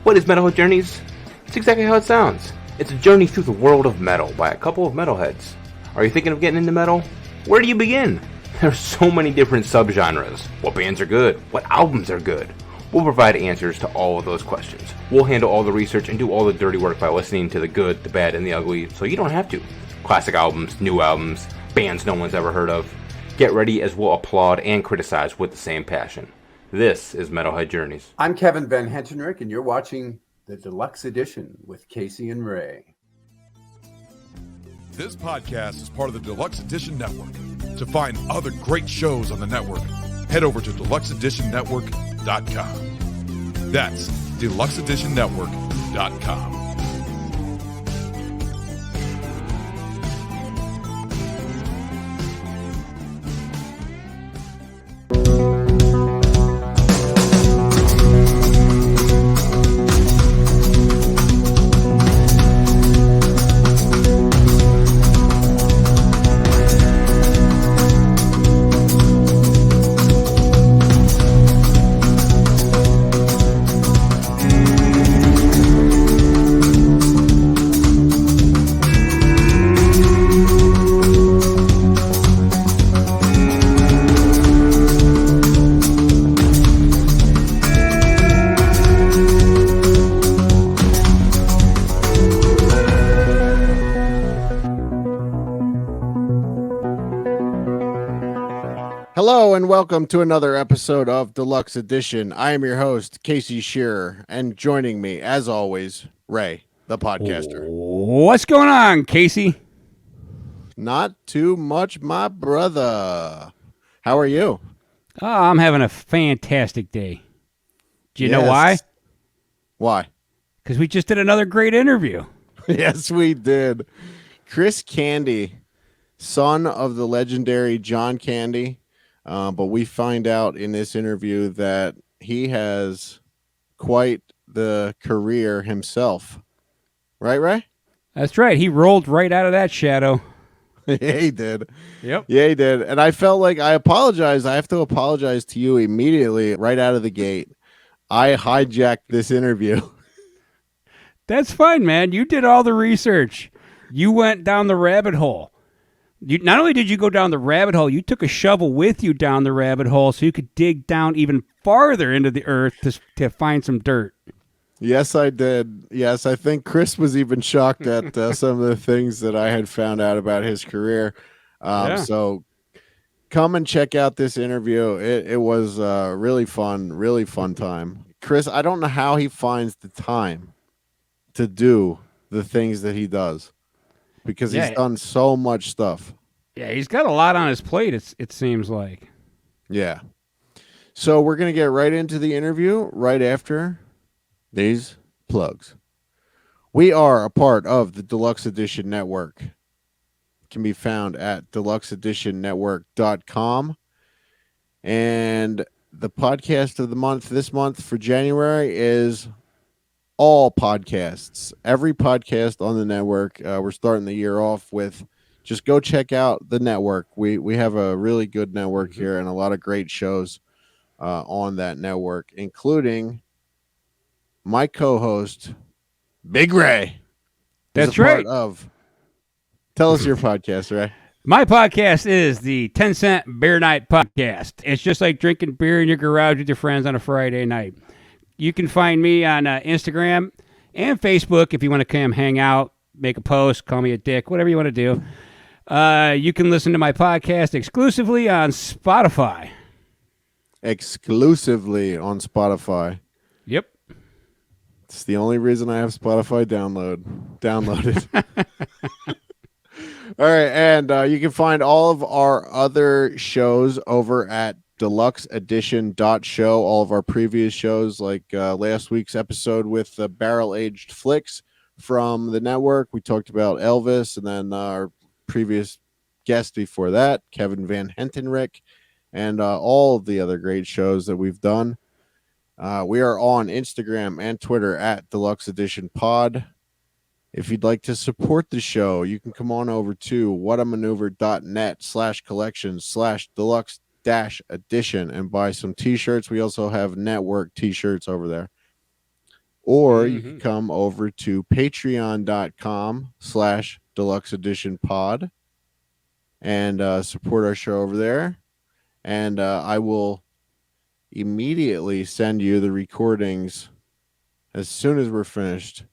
What is Metalhead Journeys? It's exactly how it sounds. It's a journey through the world of metal by a couple of metalheads. Are you thinking of getting into metal? Where do you begin? There's so many different subgenres. What bands are good? What albums are good? We'll provide answers to all of those questions. We'll handle all the research and do all the dirty work by listening to the good, the bad, and the ugly, so you don't have to. Classic albums, new albums, bands no one's ever heard of. Get ready as we'll applaud and criticize with the same passion. This is Metalhead Journeys. I'm Kevin Van Hentenryck, and you're watching the Deluxe Edition with Casey and Ray. This podcast is part of the Deluxe Edition Network. To find other great shows on the network, head over to deluxeeditionnetwork.com. That's deluxeeditionnetwork.com. Hello and welcome to another episode of Deluxe Edition. I am your host, Casey Shearer, and joining me, as always, Ray, the podcaster. What's going on, Casey? Not too much, my brother. How are you? Oh, I'm having a fantastic day. Do you know why? Why? Because we just did another great interview. Yes, we did. Chris Candy, son of the legendary John Candy. But we find out in this interview that he has quite the career himself. Right, Ray? That's right. He rolled right out of that shadow. Yeah, he did. Yep. Yeah, he did. And I felt like I apologized. I have to apologize to you immediately right out of the gate. I hijacked this interview. That's fine, man. You did all the research. You went down the rabbit hole. Not only did you go down the rabbit hole, you took a shovel with you down the rabbit hole so you could dig down even farther into the earth to find some dirt. Yes, I did. Yes, I think Chris was even shocked at some of the things that I had found out about his career. So come and check out this interview. It was really fun time. Chris, I don't know how he finds the time to do the things that he does. Because he's done so much stuff. Yeah, he's got a lot on his plate, it seems like. Yeah. So we're going to get right into the interview right after these plugs. We are a part of the Deluxe Edition Network. It can be found at deluxeeditionnetwork.com. And the podcast of the month this month for January is all podcasts, every podcast on the network. We're starting the year off with just go check out the network. We have a really good network here and a lot of great shows on that network, including my co-host, Big Ray. That's right. Tell us your podcast, Ray. My podcast is the 10 Cent Beer Night Podcast. It's just like drinking beer in your garage with your friends on a Friday night. You can find me on Instagram and Facebook if you want to come hang out, make a post, call me a dick, whatever you want to do. You can listen to my podcast exclusively on Spotify. Exclusively on Spotify. Yep. It's the only reason I have Spotify downloaded. All right, and you can find all of our other shows over at deluxeedition.show. All of our previous shows, like last week's episode with Barrel Aged Flicks from the network. We talked about Elvis, and then our previous guest before that, Kevin Van Hentenryck, and all of the other great shows that we've done. We are on Instagram and Twitter at Deluxe Edition Pod. If you'd like to support the show, you can come on over to whatamaneuver.net/collections/deluxe-edition and buy some t-shirts. We also have network t-shirts over there. or you can come over to patreon.com/deluxe edition pod and support our show over there. And I will immediately send you the recordings as soon as we're finished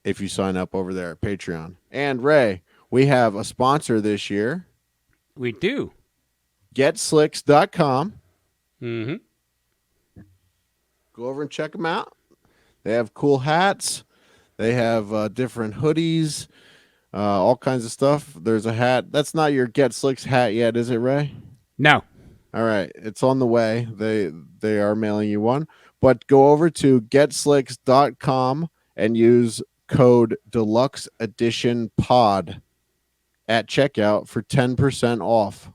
if you sign up over there at Patreon. And Ray, we have a sponsor this year. We do. GetSlicks.com. Mm-hmm. Go over and check them out. They have cool hats. They have different hoodies, all kinds of stuff. There's a hat. That's not your Get Slicks hat yet, is it, Ray? No. All right. It's on the way. They are mailing you one. But go over to GetSlicks.com and use code Deluxe Edition Pod at checkout for 10% off.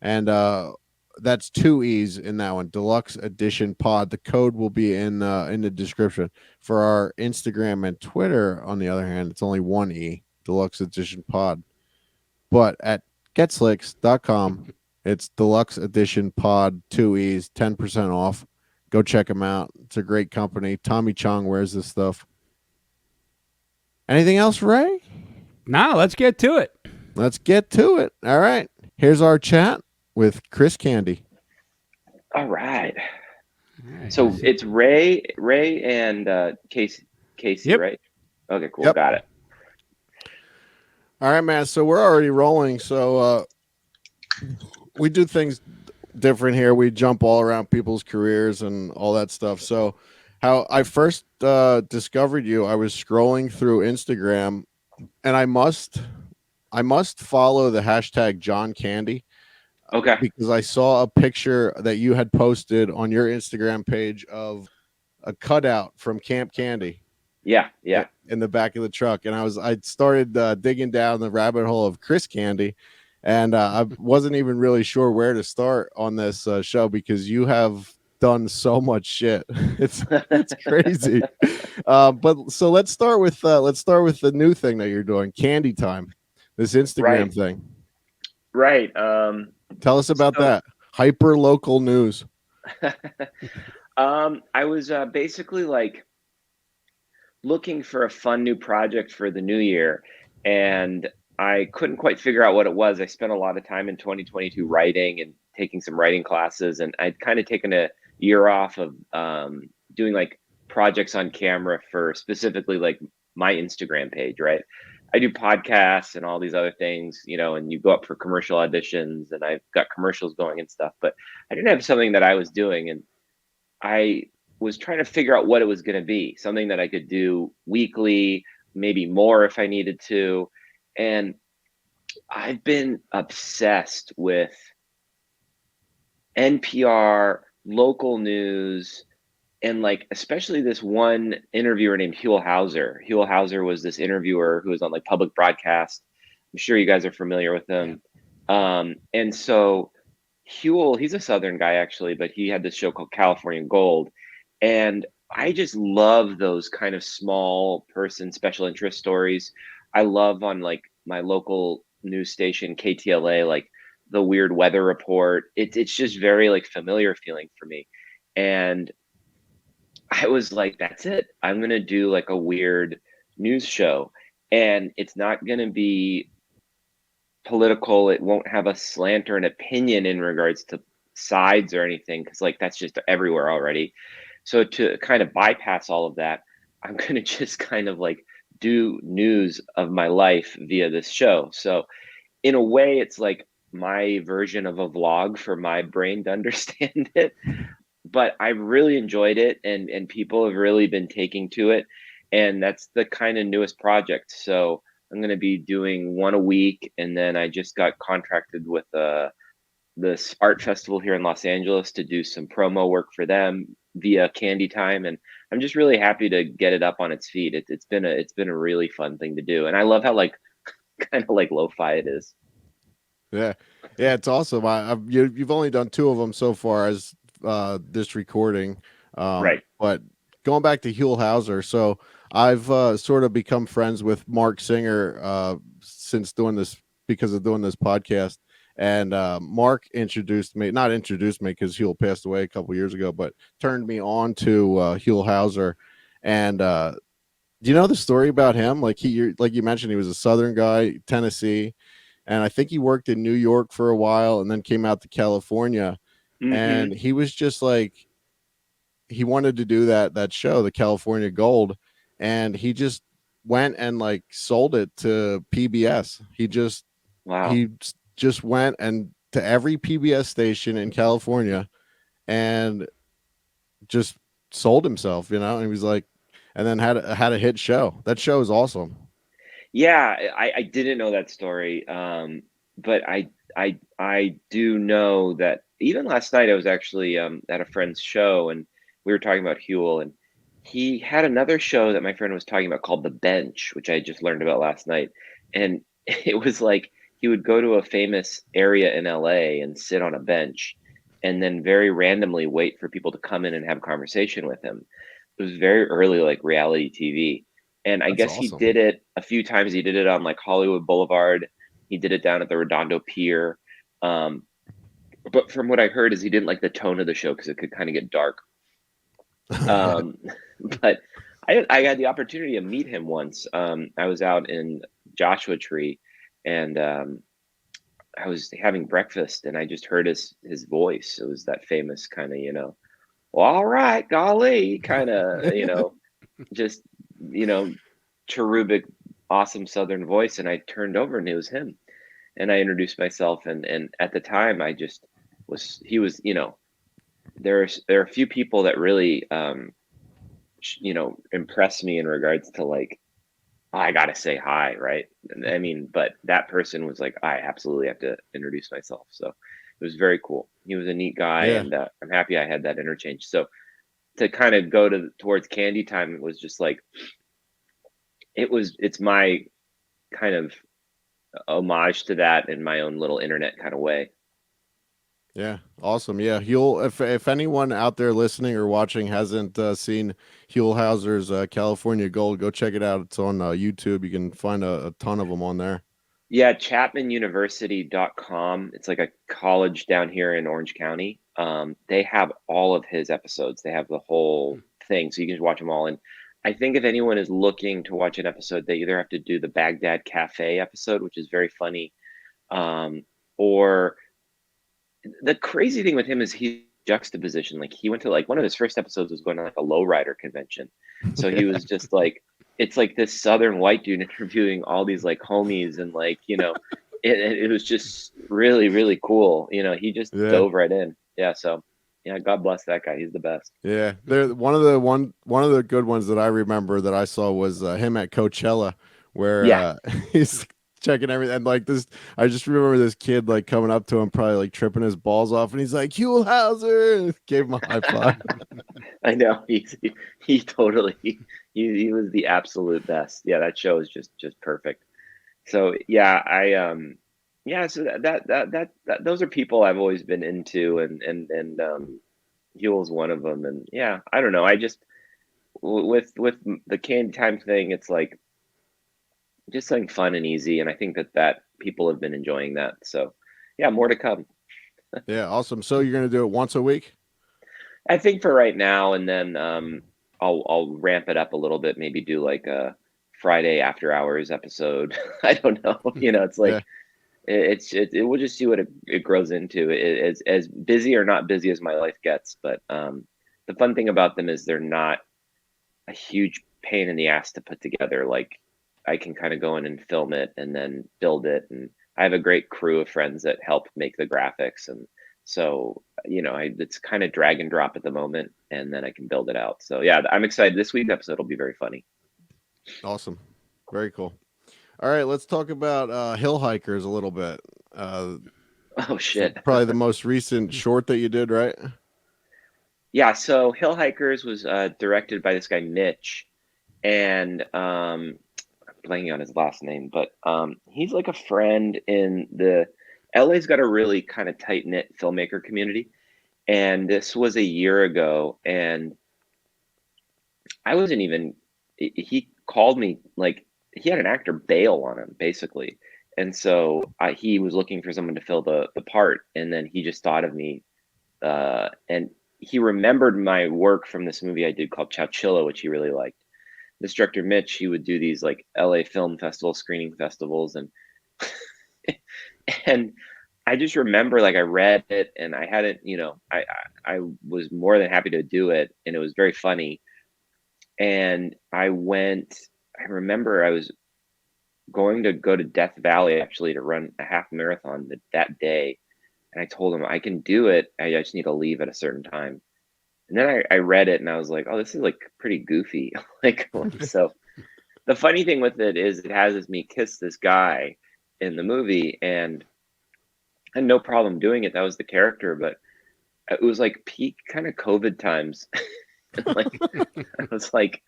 And that's 2 E's in that one. Deluxe Edition Pod. The code will be in the description. For our Instagram and Twitter, on the other hand, it's only 1 E. Deluxe Edition Pod. But at GetSlicks.com, it's Deluxe Edition Pod, 2 E's, 10% off. Go check them out. It's a great company. Tommy Chong wears this stuff. Anything else, Ray? Now let's get to it. Let's get to it. All right. Here's our chat with Chris Candy. All right. So it's Ray, and Casey, Yep. right? Okay, cool. Yep. Got it. All right, man. So we're already rolling. So we do things different here. We jump all around people's careers and all that stuff. So how I first discovered you, I was scrolling through Instagram, and I must follow the hashtag John Candy. Okay. Because I saw a picture that you had posted on your Instagram page of a cutout from Camp Candy. Yeah. In the back of the truck. And I started digging down the rabbit hole of Chris Candy. And I wasn't even really sure where to start on this show because you have done so much shit. It's crazy. But so let's start with the new thing that you're doing, Candy Time, this Instagram thing. Right. Tell us about that. Hyper local news. I was basically like looking for a fun new project for the new year, and I couldn't quite figure out what it was. I spent a lot of time in 2022 writing and taking some writing classes, and I'd kind of taken a year off of doing like projects on camera for specifically like my Instagram page, right? I do podcasts and all these other things, and you go up for commercial auditions, and I've got commercials going and stuff, but I didn't have something that I was doing, and I was trying to figure out what it was going to be, something that I could do weekly, maybe more if I needed to. And I've been obsessed with NPR, local news, and like especially this one interviewer named Huell Hauser. Huell Hauser was this interviewer who was on like public broadcast. I'm sure you guys are familiar with him. And so Huell, he's a Southern guy actually, but he had this show called California Gold. And I just love those kind of small person special interest stories. I love on like my local news station, KTLA, like the weird weather report. It's just very like familiar feeling for me. And I was like, that's it. I'm going to do like a weird news show, and it's not going to be political. It won't have a slant or an opinion in regards to sides or anything, because like that's just everywhere already. So to kind of bypass all of that, I'm going to just kind of like do news of my life via this show. So in a way, it's like my version of a vlog for my brain to understand it. But I really enjoyed it, and people have really been taking to it. And that's the kind of newest project. So I'm going to be doing one a week. And then I just got contracted with this art festival here in Los Angeles to do some promo work for them via Candy Time. And I'm just really happy to get it up on its feet. It's been a really fun thing to do. And I love how like kind of like lo-fi it is. Yeah, it's awesome. You've only done 2 of them so far as this recording, Right? But going back to Huell Hauser, so I've sort of become friends with Mark Singer since doing this, because of doing this podcast, And Mark not introduced me because Huel passed away a couple years ago, but turned me on to Huel Hauser. And do you know the story about him? Like like you mentioned, he was a Southern guy, Tennessee, and I think he worked in New York for a while, and then came out to California. And he was just like, he wanted to do that show, the California Gold, and he just went and like sold it to PBS. He just went and to every PBS station in California and just sold himself, and he was like, and then had a hit show. That show is awesome. Yeah, I didn't know that story, but I do know that even last night I was actually at a friend's show, and we were talking about Huel, and he had another show that my friend was talking about called The Bench, which I just learned about last night, and it was like he would go to a famous area in LA and sit on a bench, and then very randomly wait for people to come in and have conversation with him. It was very early, like reality TV. And I guess awesome. He did it a few times. He did it on like Hollywood Boulevard. He did it down at the Redondo Pier. But from what I heard is he didn't like the tone of the show because it could kind of get dark. But I had the opportunity to meet him once. I was out in Joshua Tree, and I was having breakfast, and I just heard his voice. It was that famous kind of, well, all right, golly, kind of, just, cherubic, awesome Southern voice. And I turned over and it was him. And I introduced myself. And at the time I just he was, there are a few people that really, impress me in regards to like, I got to say hi. Right. I mean, but that person was like, I absolutely have to introduce myself. So it was very cool. He was a neat guy. Yeah. And I'm happy I had that interchange. So to kind of go towards Candy Time, it was just like, it's my kind of homage to that in my own little internet kind of way. Yeah, awesome. Yeah, if anyone out there listening or watching hasn't seen Huel Hauser's California Gold, go check it out. It's on YouTube. You can find a ton of them on there. Yeah, ChapmanUniversity.com. It's like a college down here in Orange County. They have all of his episodes. They have the whole thing, so you can just watch them all. And I think if anyone is looking to watch an episode, they either have to do the Baghdad Cafe episode, which is very funny, or the crazy thing with him is he juxtaposition. Like he went to like one of his first episodes was going to like a lowrider convention. So he was just like, it's like this Southern white dude interviewing all these like homies and like, it was just really, really cool. He just dove right in. Yeah. So yeah, God bless that guy. He's the best. Yeah. One of the good ones that I remember that I saw was him at Coachella where he's checking everything. And like this, I just remember this kid like coming up to him, probably like tripping his balls off, and he's like, Huel Hauser, and gave him a high five. I know. He totally he was the absolute best. Yeah, that show is just perfect. So yeah, so that those are people I've always been into, and Huel's one of them. And yeah, I don't know. I just with the Candy Time thing, it's like just something fun and easy, and I think that people have been enjoying that. So yeah, more to come. Yeah, awesome. So you're gonna do it once a week? I think for right now, and then I'll ramp it up a little bit. Maybe do like a Friday after hours episode. I don't know. It's like we'll just see what it grows into. It's as busy or not busy as my life gets. But the fun thing about them is they're not a huge pain in the ass to put together. Like I can kind of go in and film it and then build it. And I have a great crew of friends that help make the graphics. And so, it's kind of drag and drop at the moment, and then I can build it out. So yeah, I'm excited. This week's episode will be very funny. Awesome. Very cool. All right, let's talk about Hill Hikers a little bit. Oh shit. Probably the most recent short that you did, right? Yeah. So Hill Hikers was directed by this guy, Mitch, and I'm blanking on his last name, but he's like a friend in LA's got a really kind of tight knit filmmaker community. And this was a year ago, and he called me, like he had an actor bail on him basically. And so he was looking for someone to fill the part, and then he just thought of me, and he remembered my work from this movie I did called Chowchilla, which he really liked. This director Mitch, he would do these like LA film festival screening festivals, and and I just remember, like, I read it and I hadn't, I was more than happy to do it, and it was very funny. And I remember I was going to go to Death Valley actually to run a half marathon that day. And I told him I can do it. I just need to leave at a certain time. And then I read it and I was like, oh, this is like pretty goofy. Like, so the funny thing with it is it has me kiss this guy in the movie, and I had no problem doing it. That was the character, but it was like peak kind of COVID times. Like, I was like,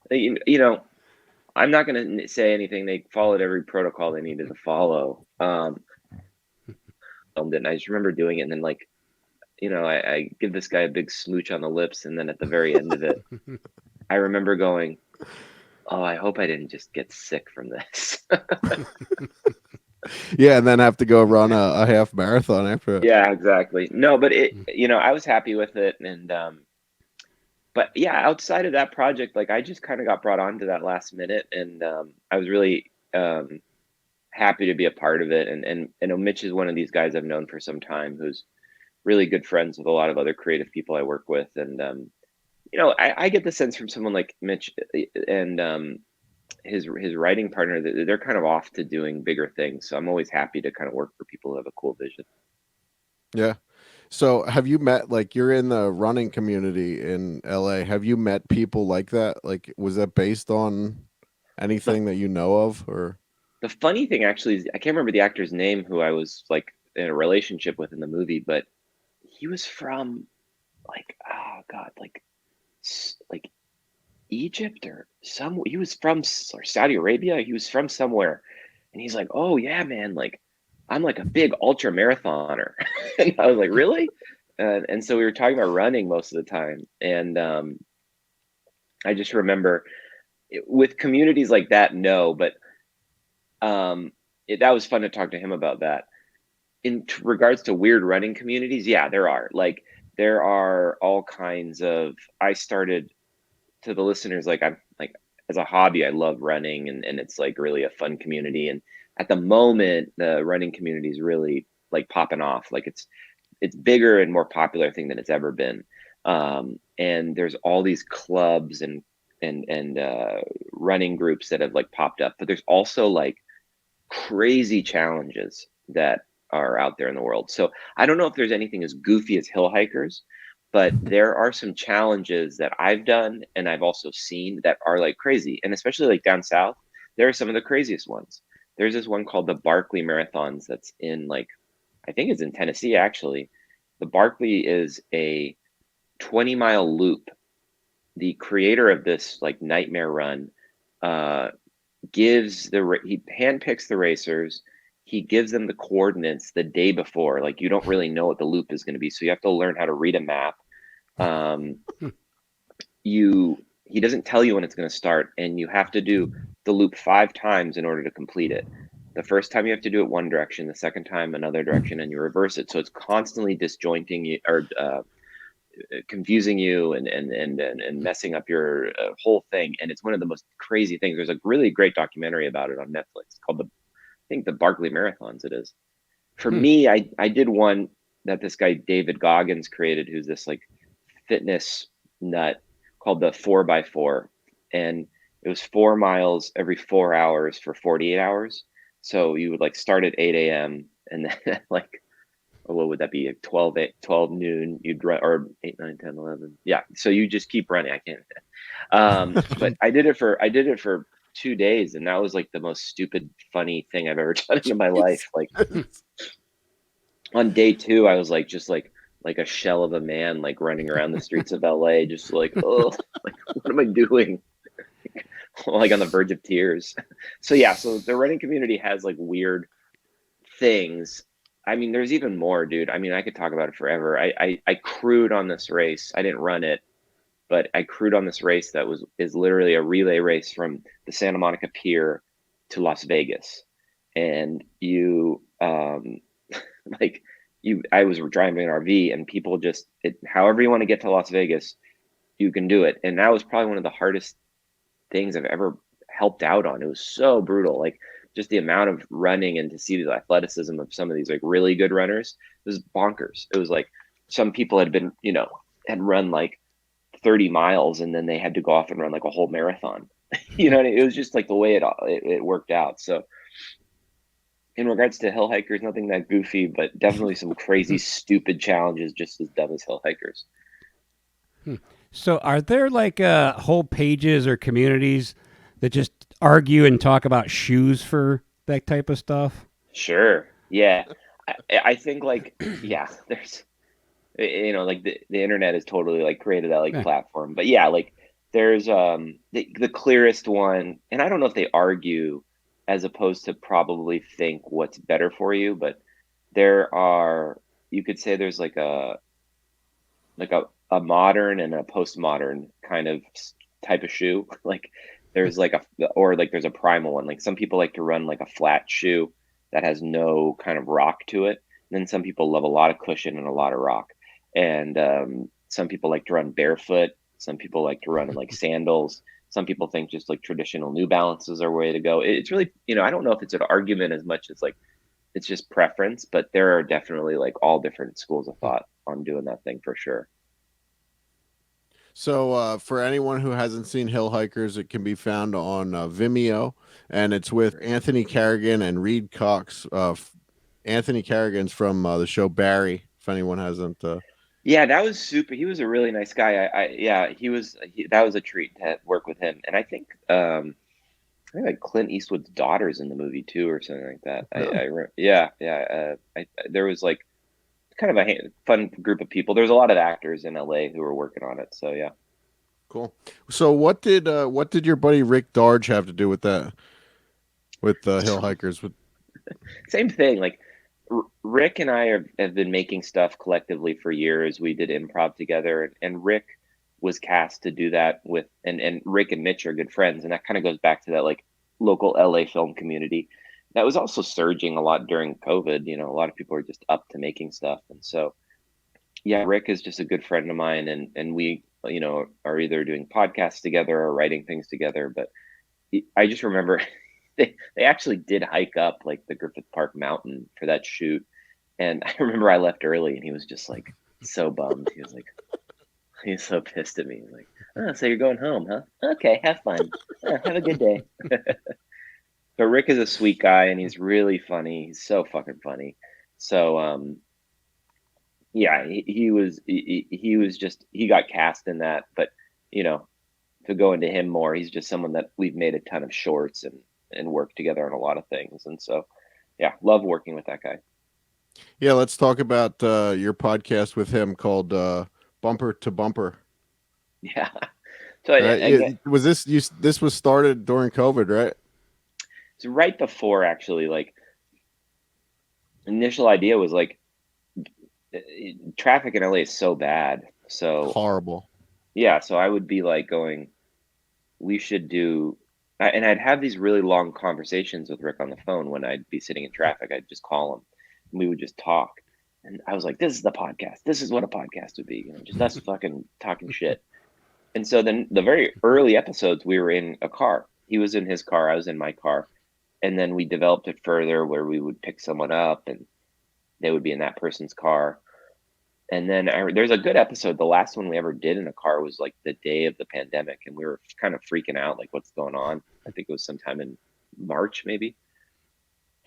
I'm not going to say anything. They followed every protocol they needed to follow. Filmed it, and I just remember doing it, and then like, I give this guy a big smooch on the lips, and then at the very end of it, I remember going, oh, I hope I didn't just get sick from this. Yeah, and then have to go run a half marathon after it. Yeah, exactly. No, but I was happy with it, and but yeah, outside of that project, like, I just kind of got brought onto that last minute, and I was really happy to be a part of it. And Mitch is one of these guys I've known for some time, who's really good friends with a lot of other creative people I work with, and I get the sense from someone like Mitch and his writing partner that they're kind of off to doing bigger things. So I'm always happy to kind of work for people who have a cool vision. Yeah. So have you met, like, you're in the running community in LA. Have you met people like that? Like, was that based on anything that you know of, or? The funny thing actually is I can't remember the actor's name who I was like in a relationship with in the movie, but he was from like, oh God, like Egypt or he was from Saudi Arabia. He was from somewhere. And he's like, oh yeah, man, like, I'm like a big ultra marathoner. And I was like, really? And so we were talking about running most of the time. And I just remember with communities like that, no, but that was fun to talk to him about that. In regards to weird running communities, yeah, there are. Like, there are all kinds of, I started, to the listeners, like, I'm like, as a hobby, I love running, and it's like really a fun community. And at the moment, the running community is really like popping off. Like, it's bigger and more popular thing than it's ever been. And there's all these clubs and running groups that have like popped up, but there's also like crazy challenges that are out there in the world. So I don't know if there's anything as goofy as hill hikers, but there are some challenges that I've done and I've also seen that are like crazy. And especially like down south, there are some of the craziest ones. There's this one called the Barkley Marathons that's in, like, I think it's in Tennessee actually. The Barkley is a 20-mile loop. The creator of this like nightmare run he handpicks the racers. He gives them the coordinates the day before. Like, you don't really know what the loop is going to be, so you have to learn how to read a map. He doesn't tell you when it's going to start, and you have to do the loop 5 times in order to complete it. The first time you have to do it one direction, the second time another direction, and you reverse it. So it's constantly disjointing you, or confusing you, and messing up your whole thing. And it's one of the most crazy things. There's a really great documentary about it on Netflix called I think the Barkley Marathons it is. For me, I did one that this guy David Goggins created, who's this like fitness nut, called the 4x4, and it was 4 miles every 4 hours for 48 hours. So you would like start at 8 a.m. and then like, what would that be? 12 noon, you'd run, or 8, 9, 10, 11. Yeah. So you just keep running. I can't. But I did it for 2 days, and that was like the most stupid, funny thing I've ever done in my life. Like, on day 2, I was like, just like a shell of a man, like running around the streets of LA, just like, oh, like, what am I doing? Like on the verge of tears. So yeah, so the running community has like weird things. I mean, there's even more, dude. I mean, I could talk about it forever. I crewed on this race. I didn't run it, but I crewed on this race that is literally a relay race from the Santa Monica Pier to Las Vegas. and you like I was driving an RV, and people just however you want to get to Las Vegas, you can do it. And that was probably one of the hardest things I've ever helped out on. It was so brutal, like just the amount of running, and to see the athleticism of some of these like really good runners, it was bonkers. It was like some people had been, had run like 30 miles, and then they had to go off and run like a whole marathon. It was just like the way it worked out. So in regards to hill hikers, nothing that goofy, but definitely some crazy stupid challenges, just as dumb as hill hikers. So are there like whole pages or communities that just argue and talk about shoes for that type of stuff? Sure. Yeah. I think like, yeah, there's, like the internet has totally like created that like platform, but yeah, like there's the clearest one, and I don't know if they argue as opposed to probably think what's better for you, but you could say there's like a modern and a postmodern kind of type of shoe. Like there's like there's a primal one. Like some people like to run like a flat shoe that has no kind of rock to it. And then some people love a lot of cushion and a lot of rock. And some people like to run barefoot. Some people like to run in like sandals. Some people think just like traditional New Balances are a way to go. It's really, I don't know if it's an argument as much as like it's just preference, but there are definitely like all different schools of thought on doing that thing for sure. So for anyone who hasn't seen Hill Hikers, it can be found on Vimeo, and it's with Anthony Carrigan and Reed Cox. Anthony Carrigan's from the show Barry, if anyone hasn't. Yeah, that was super. He was a really nice guy. That was a treat to work with him. And I think like Clint Eastwood's daughter's in the movie too, or something like that. Oh. There was like kind of a fun group of people. There's a lot of actors in LA who were working on it. So yeah. Cool. So what did your buddy Rick Darge have to do with that? With the Hill Hikers? Same thing. Like Rick and I have been making stuff collectively for years. We did improv together, and Rick was cast to do that with, and Rick and Mitch are good friends. And that kind of goes back to that like local LA film community that was also surging a lot during COVID. A lot of people are just up to making stuff. And so, yeah, Rick is just a good friend of mine, and we, are either doing podcasts together or writing things together. But I just remember they actually did hike up like the Griffith Park Mountain for that shoot. And I remember I left early, and he was just like so bummed. He was like, he's so pissed at me. He's like, oh, so you're going home, huh? Okay, have fun. Have a good day. But Rick is a sweet guy, and he's really funny. He's so fucking funny. So, yeah, he was just, he got cast in that, but to go into him more, he's just someone that we've made a ton of shorts and worked together on a lot of things. And so, yeah, love working with that guy. Yeah. Let's talk about your podcast with him called Bumper to Bumper. Yeah. So this was started during COVID, right? It's right before, actually. Like, initial idea was like, traffic in LA is so bad, so horrible. Yeah, so I would be like going, we should do, and I'd have these really long conversations with Rick on the phone when I'd be sitting in traffic. I'd just call him, and we would just talk. And I was like, this is the podcast. This is what a podcast would be, just us fucking talking shit. And so then the very early episodes, we were in a car. He was in his car, I was in my car. And then we developed it further where we would pick someone up and they would be in that person's car. And then there's a good episode. The last one we ever did in a car was like the day of the pandemic. And we were kind of freaking out, like what's going on. I think it was sometime in March, maybe.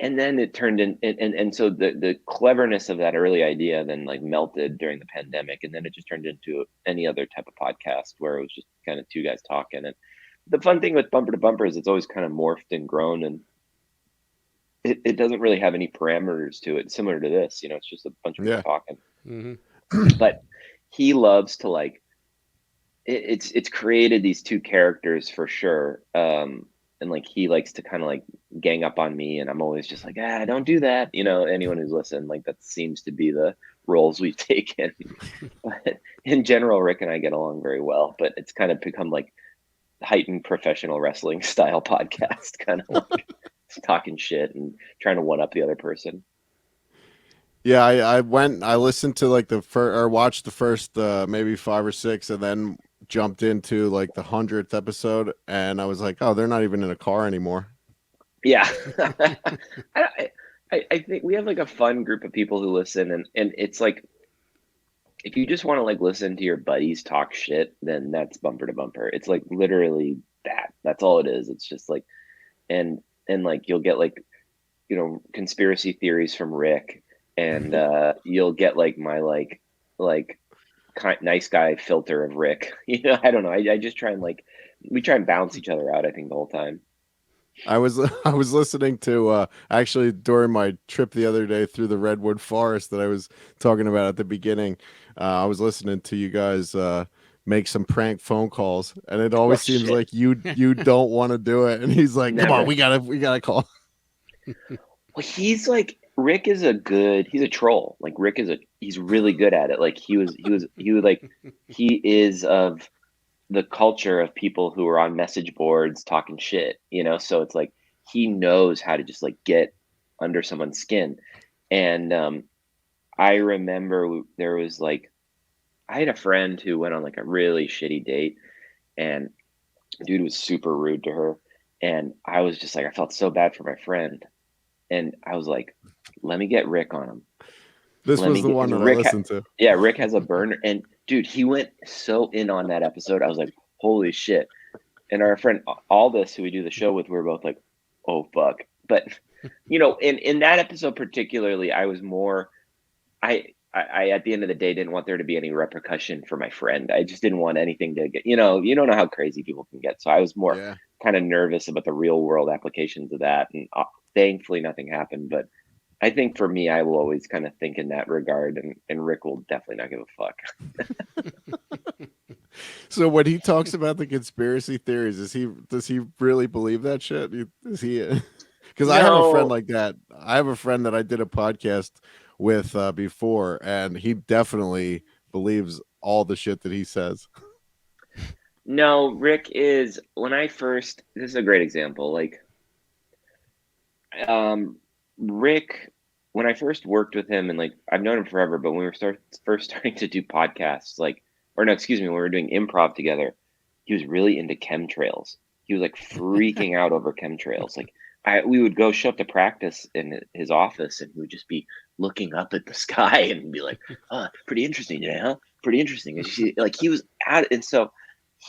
And then it turned in, and so the cleverness of that early idea then like melted during the pandemic. And then it just turned into any other type of podcast where it was just kind of two guys talking. And the fun thing with Bumper to Bumper is it's always kind of morphed and grown, and it doesn't really have any parameters to it, similar to this. It's just a bunch of people talking. Mm-hmm. But he loves to like, it's created these two characters for sure. And like, he likes to kind of like gang up on me, and I'm always just like, don't do that. Anyone who's listened, like that seems to be the roles we've taken. But in general, Rick and I get along very well, but it's kind of become like heightened professional wrestling style podcast, kind of like. talking shit and trying to one up the other person. Yeah, I listened to like watched the first maybe 5 or 6, and then jumped into like the 100th episode, and I was like, oh, they're not even in a car anymore. Yeah. I think we have like a fun group of people who listen, and it's like, if you just want to like listen to your buddies talk shit, then that's Bumper to Bumper. It's like literally that. That's all it is. It's just like, and like you'll get like, you know, conspiracy theories from Rick, and you'll get like my like nice guy filter of Rick. You know, I don't know. I just try and like, we try and balance each other out, I think, the whole time. I was listening to actually during my trip the other day through the Redwood Forest that I was talking about at the beginning. I was listening to you guys make some prank phone calls, and it always seems shit. like you don't want to do it, and he's like, "Come on, we gotta call." Well, he's like, Rick is he's a troll. Like Rick he's really good at it. Like he was like, he is of the culture of people who are on message boards talking shit, you know? So it's like, he knows how to just like get under someone's skin. And I remember there was like, I had a friend who went on like a really shitty date, and the dude was super rude to her. And I was just like, I felt so bad for my friend. And I was like, let me get Rick on him. This was the one that I listened to. Yeah, Rick has a burner. And dude, he went so in on that episode. I was like, holy shit. And our friend Aldous, who we do the show with, we were both like, oh, fuck. But, you know, in that episode particularly, I was more, I at the end of the day didn't want there to be any repercussion for my friend. I just didn't want anything to get, you know, you don't know how crazy people can get. So I was more kind of nervous about the real world applications of that. And thankfully nothing happened. But I think for me, I will always kind of think in that regard, and Rick will definitely not give a fuck. So when he talks about the conspiracy theories, does he really believe that shit? Is he? Because I have a friend like that. I have a friend that I did a podcast with before, and he definitely believes all the shit that he says. No, Rick is, this is a great example. Like, Rick, when I first worked with him, and like I've known him forever, but when we were first starting to do podcasts, when we were doing improv together, he was really into chemtrails. He was like freaking out over chemtrails. Like we would show up to practice in his office, and he would just be looking up at the sky and be like, "Oh, pretty interesting today, huh? Pretty interesting." And like he was out, and so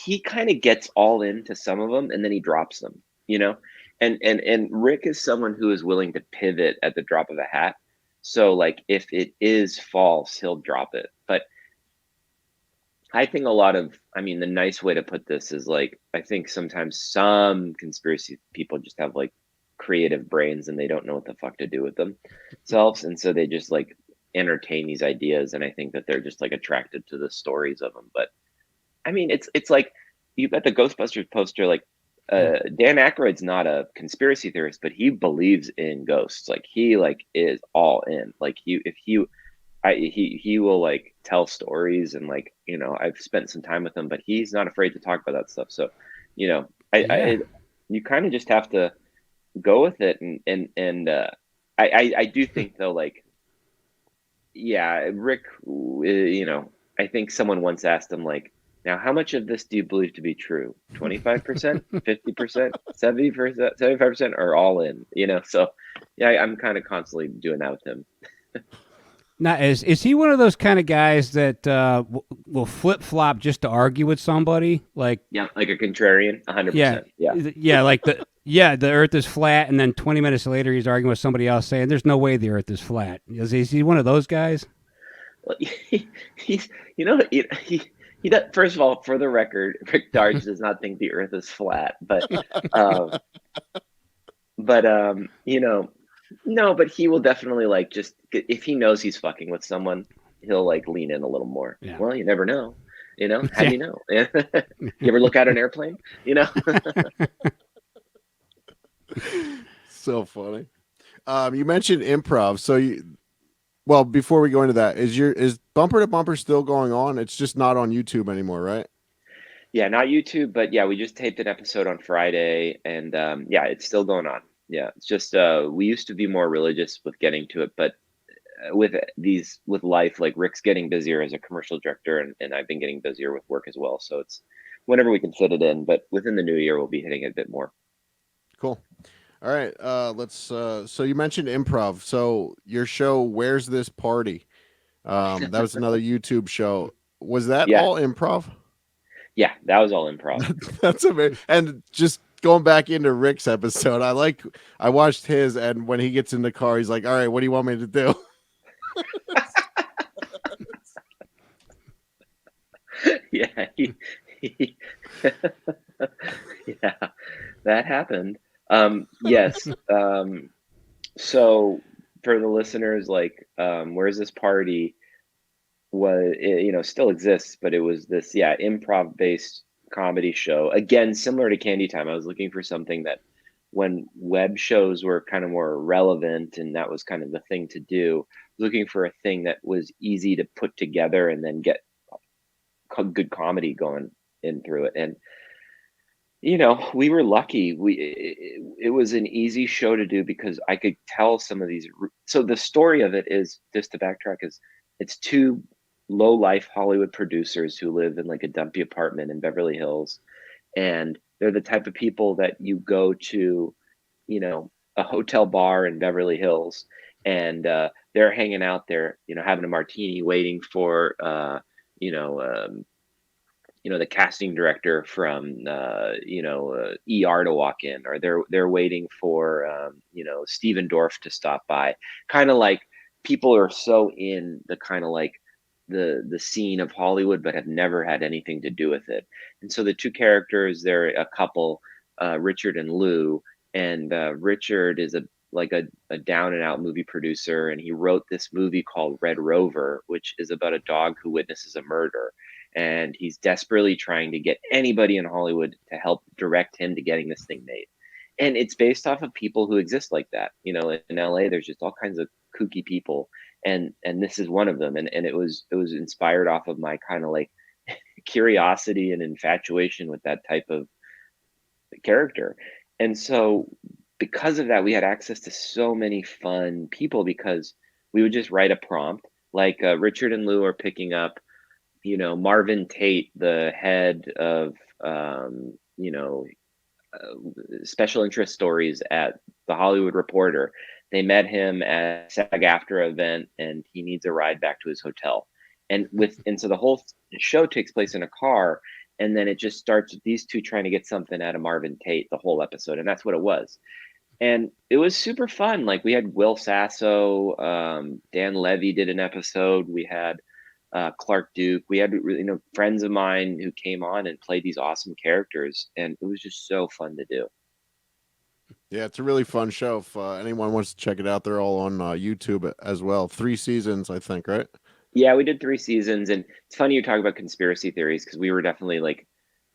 he kind of gets all into some of them, and then he drops them, you know. And Rick is someone who is willing to pivot at the drop of a hat. So like if it is false, he'll drop it. But I think the nice way to put this is like, I think sometimes some conspiracy people just have like creative brains, and they don't know what the fuck to do with themselves. And so they just like entertain these ideas. And I think that they're just like attracted to the stories of them. But I mean, it's like, you got the Ghostbusters poster, like, Dan Aykroyd's not a conspiracy theorist, but he believes in ghosts. Like he like is all in. Like he will like tell stories, and like, you know, I've spent some time with him, but he's not afraid to talk about that stuff. So, you know, you kind of just have to go with it. And I do think though, like, yeah, Rick, you know, I think someone once asked him like, now, how much of this do you believe to be true? 25%, 50%, 70%, 75%, or all in? You know, so yeah, I'm kind of constantly doing that with him. Now, is he one of those kind of guys that will flip flop just to argue with somebody? Like, yeah, like a contrarian, 100%. Yeah, like the Earth is flat, and then 20 minutes later he's arguing with somebody else saying there's no way the Earth is flat. Is he one of those guys? Well, he's, you know, he does, first of all, for the record, Rick Darge does not think the Earth is flat, but you know, no, but he will definitely like, just if he knows he's fucking with someone, he'll like lean in a little more. Yeah. Well, you never know, you know. How do you know? You ever look at an airplane? You know. So funny. You mentioned improv, so well, before we go into that, is Bumper to Bumper still going on? It's just not on YouTube anymore, right? Yeah, not YouTube, but yeah, we just taped an episode on Friday, and yeah, it's still going on. Yeah. It's just we used to be more religious with getting to it, but with life, like Rick's getting busier as a commercial director, and I've been getting busier with work as well. So it's whenever we can fit it in, but within the new year we'll be hitting it a bit more. Cool. All right. Let's. So you mentioned improv. So your show, Where's This Party? That was another YouTube show. Was that Yeah. all improv? Yeah, that was all improv. That's amazing. And just going back into Rick's episode, I watched his, and when he gets in the car, he's like, "All right, what do you want me to do?" Yeah, yeah, that happened. Yes. So for the listeners, like, Where's This Party was, still exists, but it was this, improv based comedy show. Again, similar to Candy Time. I was looking for something that when web shows were kind of more relevant and that was kind of the thing to do, looking for a thing that was easy to put together and then get good comedy going in through it. And we were lucky. It was an easy show to do because I could tell some of these. So the story of it is, just to backtrack, is it's two low life Hollywood producers who live in like a dumpy apartment in Beverly Hills, and they're the type of people that you go to, a hotel bar in Beverly Hills, and they're hanging out there, having a martini, waiting for the casting director from ER to walk in, or they're waiting for Steven Dorff to stop by. Kind of like people are so in the kind of like the scene of Hollywood, but have never had anything to do with it. And so the two characters, they're a couple, Richard and Lou, and Richard is a down and out movie producer, and he wrote this movie called Red Rover, which is about a dog who witnesses a murder. And he's desperately trying to get anybody in Hollywood to help direct him to getting this thing made. And it's based off of people who exist like that. In LA, there's just all kinds of kooky people. And this is one of them. And it was inspired off of my kind of like curiosity and infatuation with that type of character. And so because of that, we had access to so many fun people, because we would just write a prompt. Like Richard and Lou are picking up Marvin Tate, the head of, special interest stories at the Hollywood Reporter. They met him at a SAG-AFTRA event, and he needs a ride back to his hotel. And so the whole show takes place in a car, and then it just starts with these two trying to get something out of Marvin Tate the whole episode, and that's what it was. And it was super fun. Like, we had Will Sasso, Dan Levy did an episode. We had Clark Duke. We had friends of mine who came on and played these awesome characters, and it was just so fun to do. Yeah, it's a really fun show. If anyone wants to check it out, they're all on YouTube as well. 3 seasons, I think, right? Yeah, we did 3 seasons, and it's funny you talk about conspiracy theories, because we were definitely like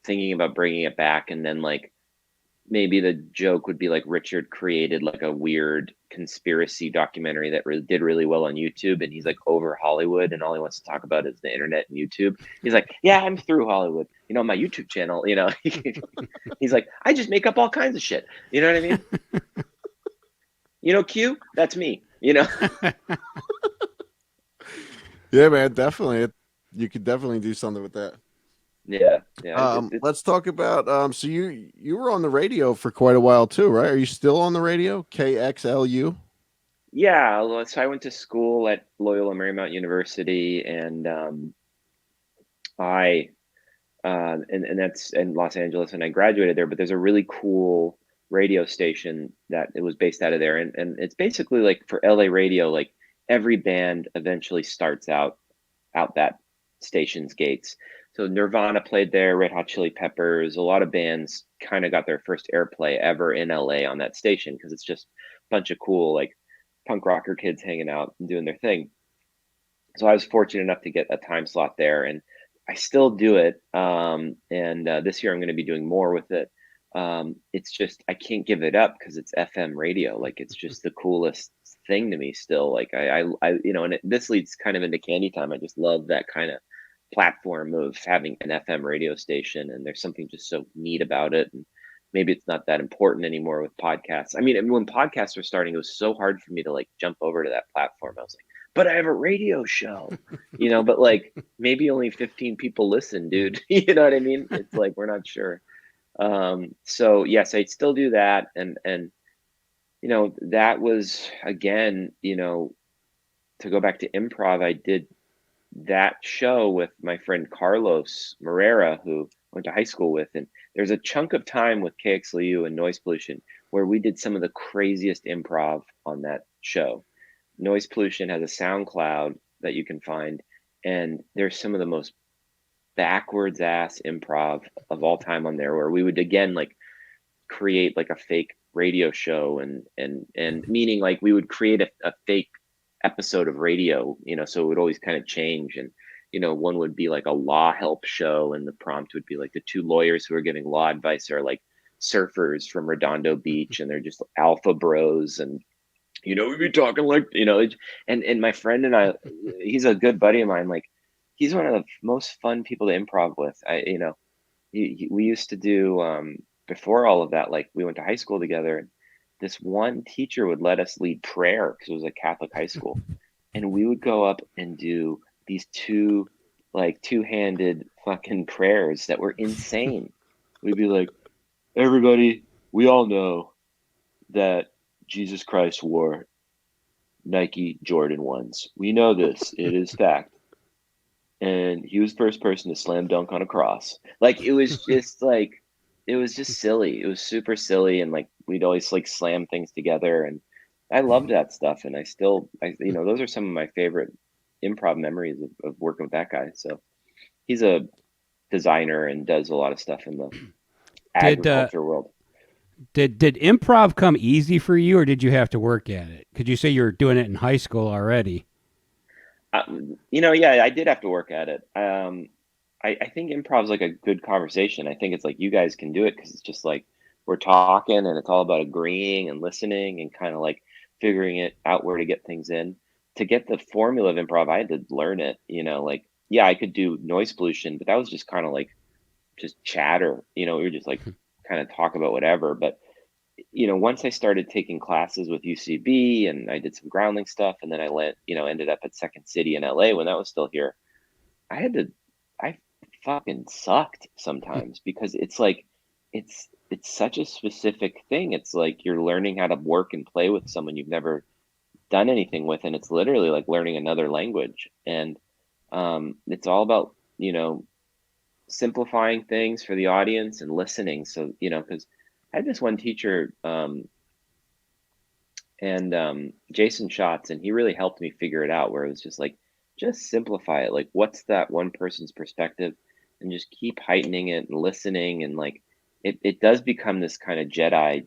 thinking about bringing it back, and then like maybe the joke would be like Richard created like a weird conspiracy documentary that did really well on YouTube, and he's like over Hollywood, and all he wants to talk about is the internet and YouTube. He's like, yeah, I'm through Hollywood, my YouTube channel, he's like, I just make up all kinds of shit. You know what I mean? Q, that's me, Yeah, man, definitely. You could definitely do something with that. Yeah. Let's talk about so you were on the radio for quite a while too, right? Are you still on the radio? KXLU? Yeah, so I went to school at Loyola Marymount University, and and that's in Los Angeles, and I graduated there. But there's a really cool radio station that it was based out of there, and it's basically like for LA radio, like every band eventually starts out that station's gates. So Nirvana played there, Red Hot Chili Peppers, a lot of bands kind of got their first airplay ever in LA on that station, because it's just a bunch of cool like punk rocker kids hanging out and doing their thing. So I was fortunate enough to get a time slot there, and I still do it. And this year I'm going to be doing more with it. It's just, I can't give it up because it's FM radio. Like, it's just the coolest thing to me still. Like and this leads kind of into Candy Time. I just love that kind of platform of having an FM radio station, and there's something just so neat about it. And maybe it's not that important anymore with podcasts. I mean, when podcasts were starting, it was so hard for me to like jump over to that platform. I was like, but I have a radio show, but like maybe only 15 people listen, dude. You know what I mean? It's like, we're not sure. So yes, I still do that. And, that was, again, to go back to improv, I did that show with my friend Carlos Morera, who I went to high school with. And there's a chunk of time with KXLU and Noise Pollution where we did some of the craziest improv on that show. Noise Pollution has a SoundCloud that you can find, and there's some of the most backwards ass improv of all time on there, where we would again like create like a fake radio show and meaning like we would create a fake episode of radio, so it would always kind of change. And one would be like a law help show, and the prompt would be like the two lawyers who are giving law advice are like surfers from Redondo Beach, and they're just alpha bros, and we'd be talking like and my friend and I, he's a good buddy of mine, like he's one of the most fun people to improv with. We used to do before all of that, like we went to high school together, and this one teacher would let us lead prayer because it was a Catholic high school. And we would go up and do these two-handed fucking prayers that were insane. We'd be like, everybody, we all know that Jesus Christ wore Nike Jordan 1s. We know this. It is fact. And he was the first person to slam dunk on a cross. Like, it was just like, it was just silly. It was super silly. And like, we'd always like slam things together. And I loved that stuff. And I those are some of my favorite improv memories of working with that guy. So he's a designer and does a lot of stuff in the agriculture world. Did improv come easy for you, or did you have to work at it? Could you say you were doing it in high school already? Yeah, I did have to work at it. I think improv is like a good conversation. I think it's like you guys can do it because it's just like we're talking and it's all about agreeing and listening and kind of like figuring it out where to get things in. To get the formula of improv, I had to learn it. I could do Noise Pollution, but that was just kind of like just chatter. We were just like kind of talk about whatever. But once I started taking classes with UCB and I did some Groundling stuff, and then I ended up at Second City in LA when that was still here. I fucking sucked sometimes because it's like it's such a specific thing. It's like you're learning how to work and play with someone you've never done anything with, and it's literally like learning another language. And it's all about simplifying things for the audience and listening. So because I had this one teacher and Jason Schatz, and he really helped me figure it out, where it was just like, just simplify it. Like, what's that one person's perspective, and just keep heightening it and listening. And like, it does become this kind of Jedi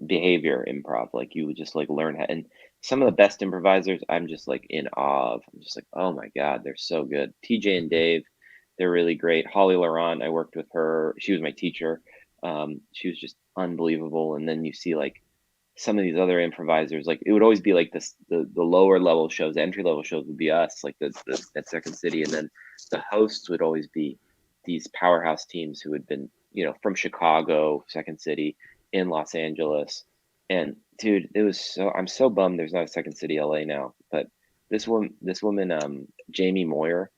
behavior improv. Like you would just like learn how, and some of the best improvisers I'm just like in awe of. I'm just like, oh my God, they're so good. TJ and Dave, they're really great. Holly Laurent, I worked with her. She was my teacher. She was just unbelievable. And then you see like some of these other improvisers, like it would always be like this, the lower level shows, entry level shows would be us, like at Second City. And then the hosts would always be these powerhouse teams who had been, from Chicago, Second City, in Los Angeles. And dude, I'm so bummed there's not a Second City LA now. But this woman, Jamie Moyer,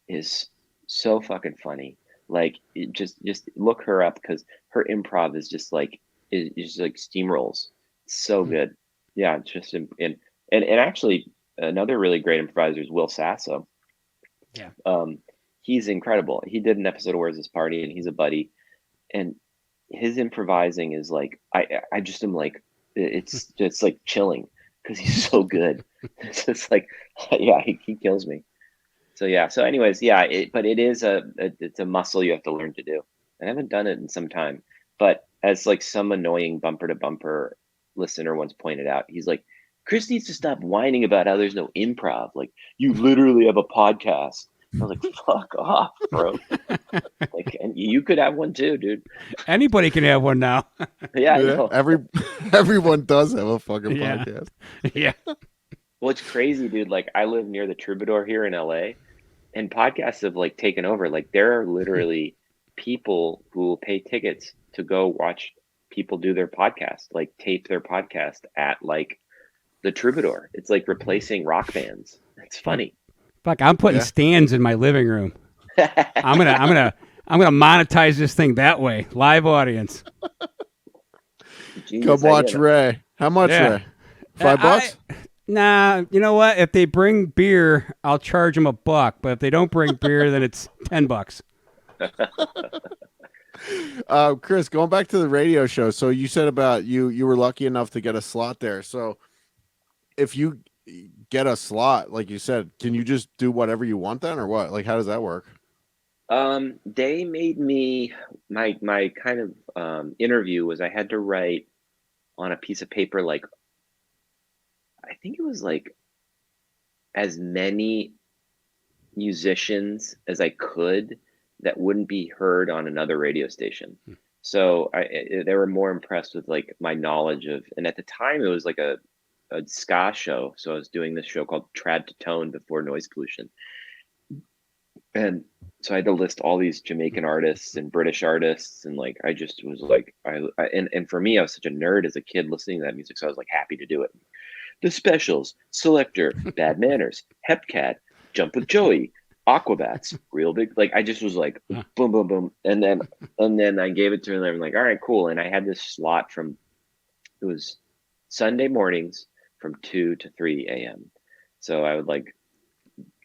is so fucking funny. Like, just look her up, because her improv is just like steamrolls. So good. Yeah, just and actually another really great improviser is Will Sasso. Yeah. He's incredible. He did an episode of Where's This Party, and he's a buddy, and his improvising is like, I just am like, it's just like chilling because he's so good. It's just like, yeah, he kills me. So yeah. So anyways, yeah. But it is it's a muscle you have to learn to do. I haven't done it in some time, but as like some annoying bumper to bumper listener once pointed out, he's like, Chris needs to stop whining about how there's no improv. Like, you literally have a podcast. I was like, fuck off, bro. Like, and you could have one too, dude. Anybody can have one now. Yeah, I know. Everyone does have a fucking podcast. Yeah. Well, it's crazy, dude. Like, I live near the Troubadour here in LA, and podcasts have like taken over. Like, there are literally people who will pay tickets to go watch people do their podcast, like tape their podcast at like the Troubadour. It's like replacing rock bands. It's funny. Fuck, I'm putting stands in my living room. I'm gonna monetize this thing that way. Live audience. Jesus, Come watch Ray. How much, Ray? $5? Nah, you know what? If they bring beer, I'll charge them $1. But if they don't bring beer, then it's $10. Chris, going back to the radio show. So you said about you were lucky enough to get a slot there. So if you get a slot, like you said, can you just do whatever you want then, or what? Like, how does that work? They made me my kind of interview was I had to write on a piece of paper, like I think it was like as many musicians as I could that wouldn't be heard on another radio station. So they were more impressed with like my knowledge of, and at the time it was like a ska show. So I was doing this show called Trad to Tone before Neuz Pollution. And so I had to list all these Jamaican artists and British artists. And like, I just was like, and for me, I was such a nerd as a kid listening to that music. So I was like happy to do it. The Specials, Selector, Bad Manners, Hepcat, Jump with Joey, Aquabats, Real Big. Like, I just was like, boom, boom, boom. And then I gave it to them. I'm like, all right, cool. And I had this slot it was Sunday mornings from 2 to 3 a.m. So I would like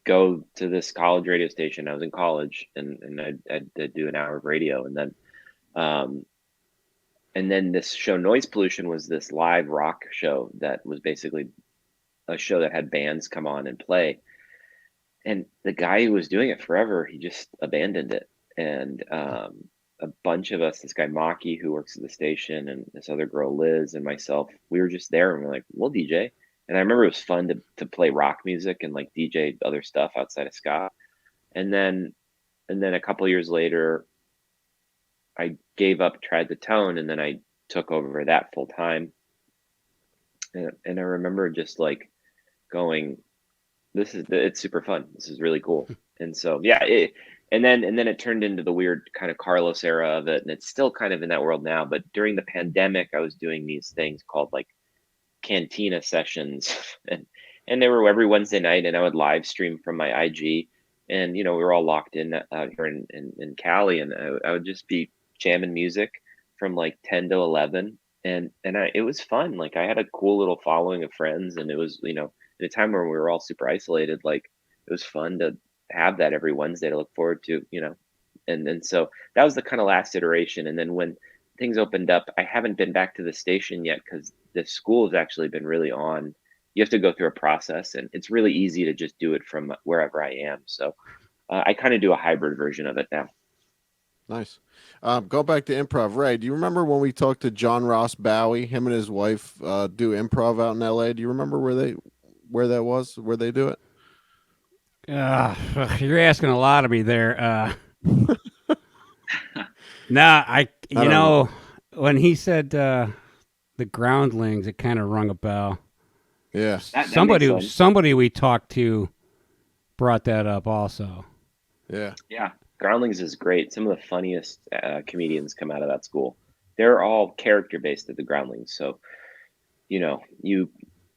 go to this college radio station. I was in college and I'd do an hour of radio. And then this show, Neuz Pollution, was this live rock show that was basically a show that had bands come on and play. And the guy who was doing it forever, he just abandoned it. And a bunch of us, this guy Maki, who works at the station, and this other girl Liz and myself, we were just there and we're like, we'll DJ. And I remember it was fun to play rock music and like DJ other stuff outside of ska. And then a couple of years later, I gave up Trad to Tone, and then I took over that full time. And I remember just like going, it's super fun. This is really cool. And so, yeah, and then it turned into the weird kind of Carlos era of it. And it's still kind of in that world now. But during the pandemic, I was doing these things called like Cantina sessions. And they were every Wednesday night, and I would live stream from my IG. And, you know, we were all locked in out here in Cali, and I would just be jamming music from like 10 to 11. And it was fun. Like, I had a cool little following of friends, and it was, you know, at a time where we were all super isolated, like it was fun to have that every Wednesday to look forward to, you know. And then so that was the kind of last iteration. And then when things opened up, I haven't been back to the station yet because the school has actually been really on. You have to go through a process, and it's really easy to just do it from wherever I am. So I kind of do a hybrid version of it now. Nice. Go back to improv. Ray, do you remember when we talked to John Ross Bowie? Him and his wife do improv out in LA. Do you remember where that was, where they do it? You're asking a lot of me there. You know, when he said the Groundlings, it kind of rung a bell. Yeah. Somebody we talked to brought that up also. Yeah. Yeah. Groundlings is great. Some of the funniest comedians come out of that school. They're all character based at the Groundlings. So, you know, you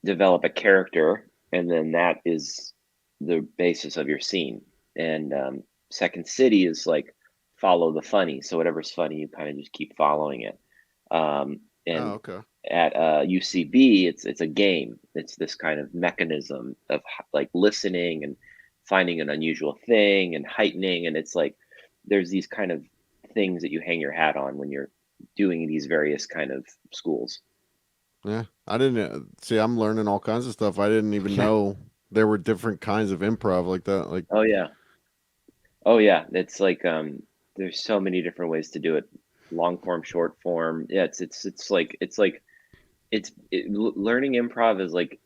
develop a character, and then that is the basis of your scene. And Second City is like follow the funny. So whatever's funny, you kind of just keep following it. At UCB, it's a game. It's this kind of mechanism of like listening and finding an unusual thing and heightening. And it's like there's these kind of things that you hang your hat on when you're doing these various kind of schools. Yeah, I didn't see. I'm learning all kinds of stuff. I didn't even know there were different kinds of improv like that. Like, oh yeah, it's like there's so many different ways to do it. Long form, short form. Yeah, learning improv is like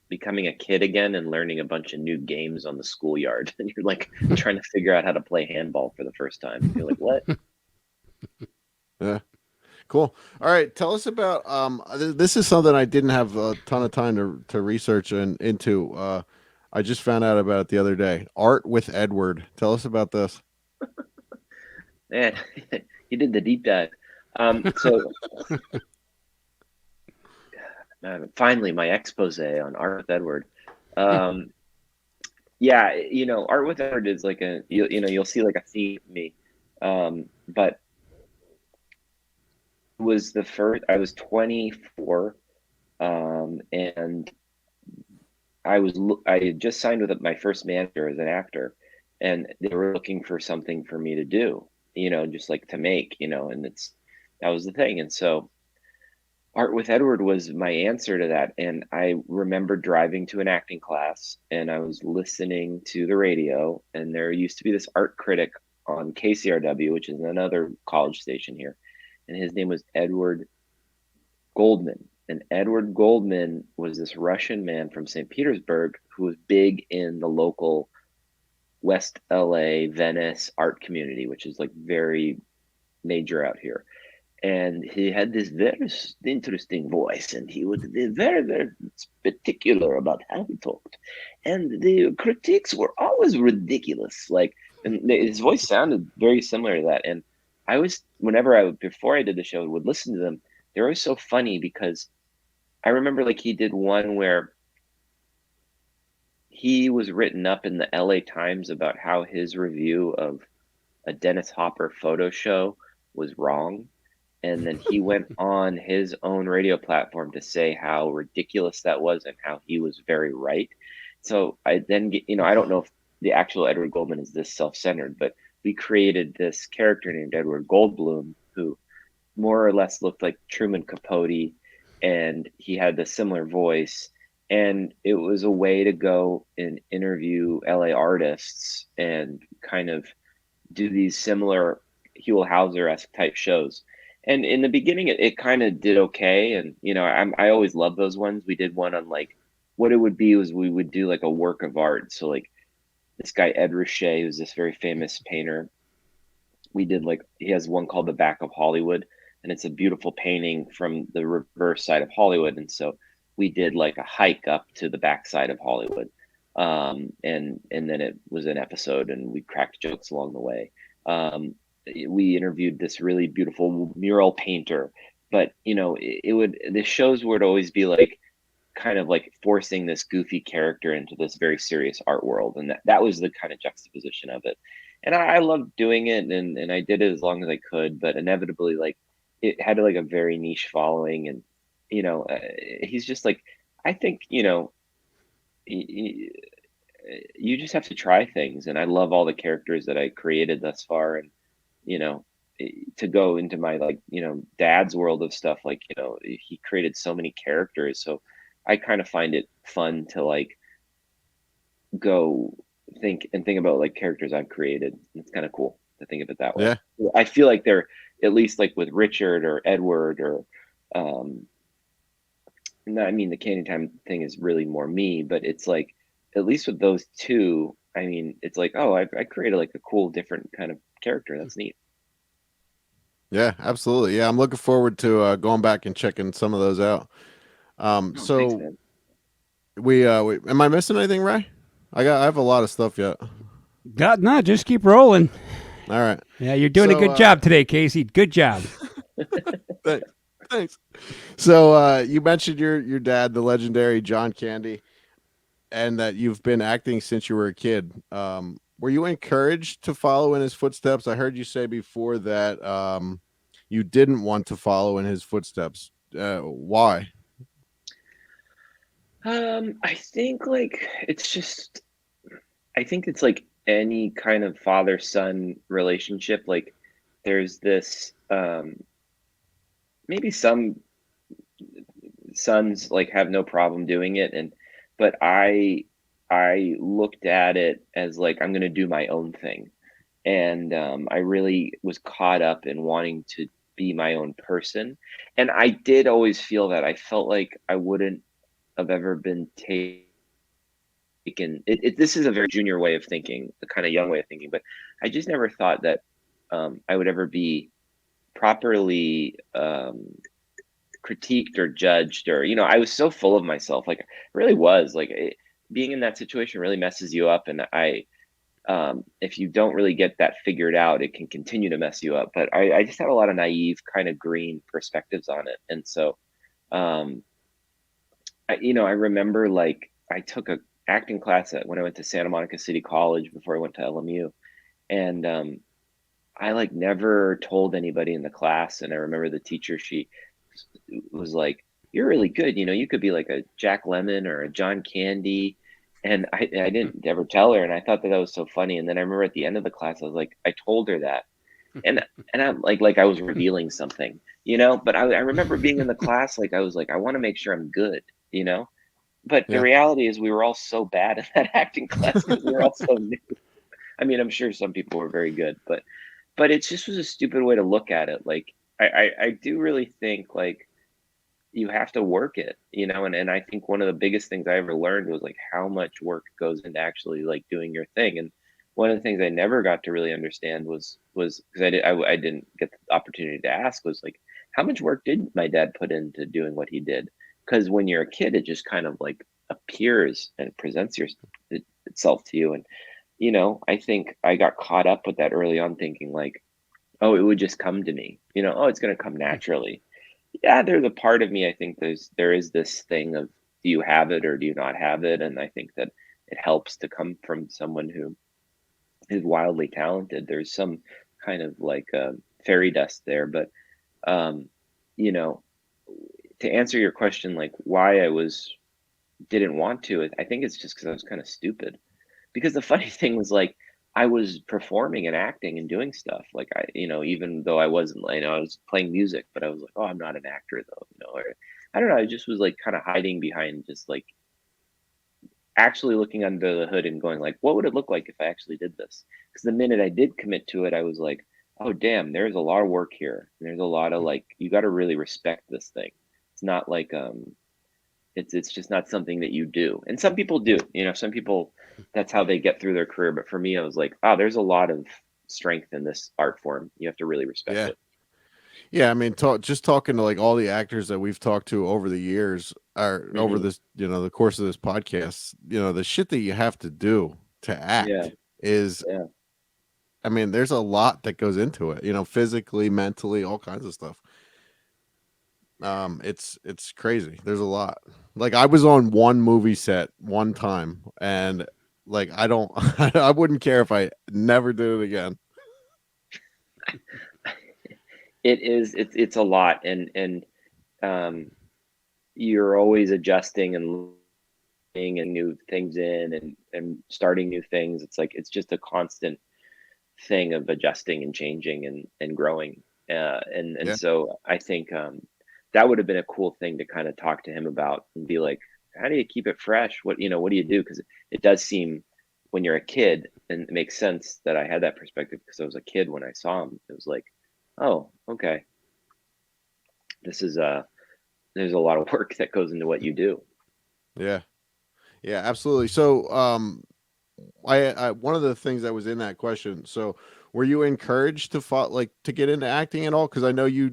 becoming a kid again and learning a bunch of new games on the schoolyard. And you're like trying to figure out how to play handball for the first time. You're like, what? Yeah. Cool. All right. Tell us about this is something I didn't have a ton of time to research into. I just found out about it the other day. Art with Edward. Tell us about this. Man, you did the deep dive. So finally, my expose on Art with Edward. Yeah, Art with Edward is like you'll see like a theme in me. But it was the first. I was 24, and I had just signed with my first manager as an actor, and they were looking for something for me to do, just like to make, and that was the thing. And so Art with Edward was my answer to that. And I remember driving to an acting class and I was listening to the radio, and there used to be this art critic on KCRW, which is another college station here. And his name was Edward Goldman. And Edward Goldman was this Russian man from St. Petersburg who was big in the local West LA, Venice art community, which is like very major out here. And he had this very interesting voice, and he would be very, very particular about how he talked. And the critiques were always ridiculous. And his voice sounded very similar to that. And before I did the show, would listen to them. They were always so funny because I remember like he did one where he was written up in the LA Times about how his review of a Dennis Hopper photo show was wrong. And then he went on his own radio platform to say how ridiculous that was and how he was very right. So I then get, I don't know if the actual Edward Goldman is this self-centered, but we created this character named Edward Goldblum, who more or less looked like Truman Capote, and he had a similar voice. And it was a way to go and interview LA artists and kind of do these similar Huell Hauser-esque type shows. And in the beginning, it kind of did okay. And, I always love those ones. We did one on like what it would be was we would do like a work of art. So like this guy, Ed Ruscha, who's this very famous painter. We did he has one called The Back of Hollywood, and it's a beautiful painting from the reverse side of Hollywood. And so we did like a hike up to the backside of Hollywood. And then it was an episode and we cracked jokes along the way. We interviewed this really beautiful mural painter, but the shows would always be like kind of like forcing this goofy character into this very serious art world, and that was the kind of juxtaposition of it. And I loved doing it, and I did it as long as I could, but inevitably like it had like a very niche following. And he's just like, I think you just have to try things, and I love all the characters that I created thus far. And to go into my dad's world of stuff, he created so many characters, so I kind of find it fun to like go think about like characters I've created. It's kind of cool to think of it that way. Yeah. I feel like they're at least like with Richard or Edward or no, I mean the Candy Time thing is really more me, but it's like at least with those two, I mean it's like, oh, I created like a cool different kind of character. That's neat. Yeah, absolutely. Yeah, I'm looking forward to going back and checking some of those out. So Thanks, we am I missing anything, Ray? I have a lot of stuff yet. No, just keep rolling. All right. Yeah, you're doing a good job today, Casey. Good job. Thanks. So you mentioned your dad, the legendary John Candy, and that you've been acting since you were a kid. Were you encouraged to follow in his footsteps? I heard you say before that you didn't want to follow in his footsteps. Why? I think I think it's like any kind of father-son relationship. Like there's this, maybe some sons like have no problem doing it. But I looked at it as like, I'm going to do my own thing. And I really was caught up in wanting to be my own person. And I did always feel that I felt like I wouldn't have ever been taken. This is a very junior way of thinking, a kind of young way of thinking, but I just never thought that I would ever be properly critiqued or judged, or I was so full of myself. Like I really was like being in that situation really messes you up. And I if you don't really get that figured out, it can continue to mess you up. But I just had a lot of naive kind of green perspectives on it. And so, I remember like I took a acting class when I went to Santa Monica City College before I went to LMU. And I like never told anybody in the class. And I remember the teacher, she was like, "You're really good. You could be like a Jack Lemmon or a John Candy." And I didn't ever tell her. And I thought that was so funny. And then I remember at the end of the class, I was like, I told her that. And I'm like I was revealing something, but I remember being in the class, like I was like, I want to make sure I'm good, but the reality is we were all so bad in that acting class because we were all so new. I mean, I'm sure some people were very good, but it just was a stupid way to look at it. Like I do really think like you have to work it, and I think one of the biggest things I ever learned was like how much work goes into actually like doing your thing. And one of the things I never got to really understand was because I didn't get the opportunity to ask, was like, how much work did my dad put into doing what he did? Because when you're a kid, it just kind of like appears and presents itself to you. And I think I got caught up with that early on, thinking like, oh, it would just come to me, oh, it's going to come naturally. Yeah, there's a part of me, I think there is this thing of, do you have it or do you not have it? And I think that it helps to come from someone who is wildly talented. There's some kind of like fairy dust there. But to answer your question, like why didn't want to, I think it's just because I was kind of stupid. Because the funny thing was, like, I was performing and acting and doing stuff. Like even though I wasn't, I was playing music, but I was like, oh, I'm not an actor though, or I don't know. I just was like kind of hiding behind just like actually looking under the hood and going like, what would it look like if I actually did this? Because the minute I did commit to it, I was like, oh, damn, there's a lot of work here. And there's a lot of like, you got to really respect this thing. It's not like, it's just not something that you do. And some people do, some people, that's how they get through their career. But for me, I was like, oh, there's a lot of strength in this art form. You have to really respect it. Yeah, I mean, just talking to like all the actors that we've talked to over the years, or over this, the course of this podcast, the shit that you have to do to act is, I mean, there's a lot that goes into it, physically, mentally, all kinds of stuff. It's crazy. There's a lot. Like I was on one movie set one time, and like I wouldn't care if I never did it again. It's a lot, and you're always adjusting and learning new things in and starting new things. It's like it's just a constant thing of adjusting and changing and growing. So I think that would have been a cool thing to kind of talk to him about and be like, how do you keep it fresh? What do you do? Because it does seem when you're a kid, and it makes sense that I had that perspective because I was a kid when I saw him. It was like, oh, okay. This is there's a lot of work that goes into what you do. Yeah, absolutely. So, I one of the things that was in that question. So, were you encouraged to get into acting at all? Because I know you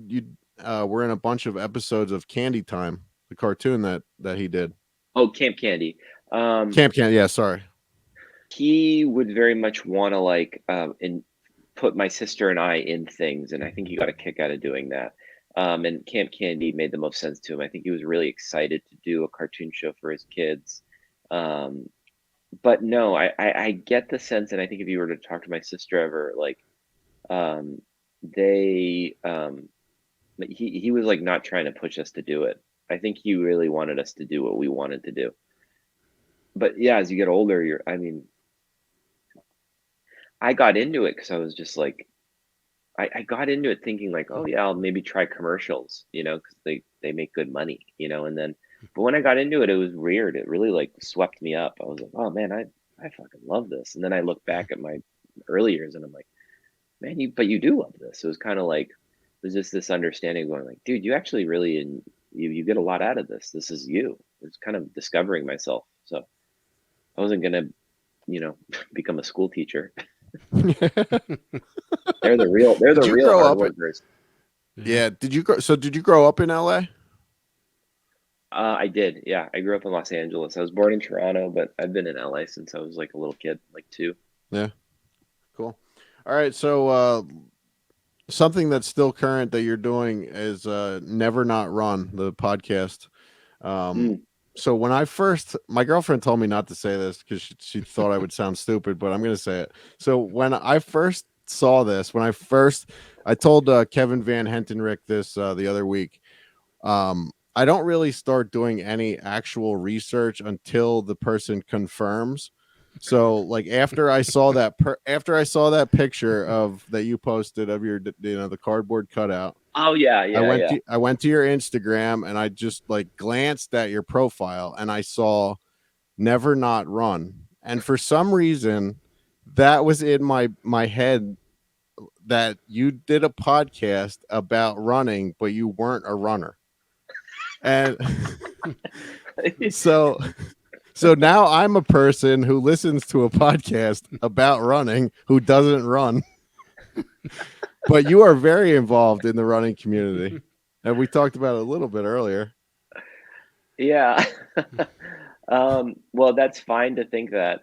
were in a bunch of episodes of Candy Time, the cartoon that he did. Oh, Camp Candy. Camp Candy. Yeah, sorry. He would very much want to like and put my sister and I in things, and I think he got a kick out of doing that. And Camp Candy made the most sense to him. I think he was really excited to do a cartoon show for his kids. But no, I get the sense, and I think if you were to talk to my sister ever, like, he was like not trying to push us to do it. I think he really wanted us to do what we wanted to do. But yeah, as you get older, I got into it because I was just like, I got into it thinking like, oh yeah, I'll maybe try commercials, because they make good money, and then, but when I got into it, it was weird. It really like swept me up. I was like, oh man, I fucking love this. And then I look back at my early years and I'm like, man, you do love this. It was kind of like, there's just this understanding going like, dude, you actually really, you get a lot out of this. This is you. It's kind of discovering myself. So I wasn't going to, become a school teacher. They're the real hard workers. Yeah. Did you grow up in LA? I did. Yeah. I grew up in Los Angeles. I was born in Toronto, but I've been in LA since I was like a little kid, like 2. Yeah. All right, so something that's still current that you're doing is Never Not Run, the podcast. Mm. So when my girlfriend told me not to say this because she thought I would sound stupid, but I'm going to say it. So when I first saw this, I told Kevin Van Hentenrick this the other week. I don't really start doing any actual research until the person confirms. So like after I saw that picture of that you posted of your the cardboard cutout, Oh yeah, yeah. I went to your Instagram and I just like glanced at your profile and I saw Never Not Run. And for some reason that was in my head that you did a podcast about running, but you weren't a runner. And so now I'm a person who listens to a podcast about running who doesn't run. But you are very involved in the running community. And we talked about it a little bit earlier. Yeah. Well, that's fine to think that.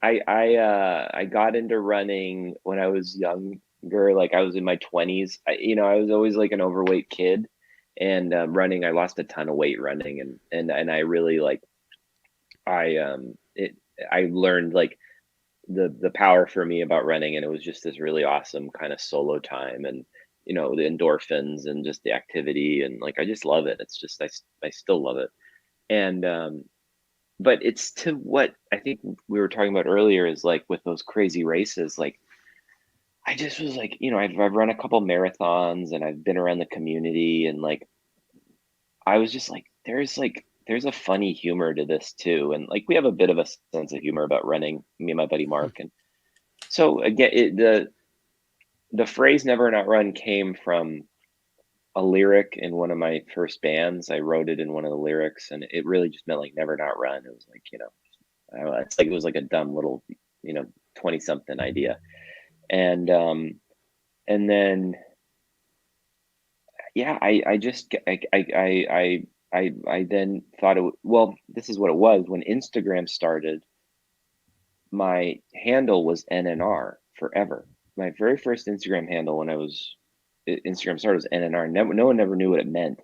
I got into running when I was younger, like I was in my 20s. I was always like an overweight kid, and running, I lost a ton of weight running, and I really like I learned like the power for me about running, and it was just this really awesome kind of solo time, and the endorphins and just the activity, and like I just love it. It's just I still love it. And but it's to what I think we were talking about earlier is like with those crazy races, like I just was like, I've run a couple marathons and I've been around the community, and like I was just there's a funny humor to this too, and like we have a bit of a sense of humor about running, me and my buddy Mark. And so again, the phrase "never not run" came from a lyric in one of my first bands. I wrote it in one of the lyrics, and it really just meant like never not run. It was like, I don't know, it's like it was like a dumb little 20 something idea. And then yeah, I then thought well, this is what it was. When Instagram started, my handle was NNR forever. My very first Instagram handle when Instagram started was NNR. No one ever knew what it meant.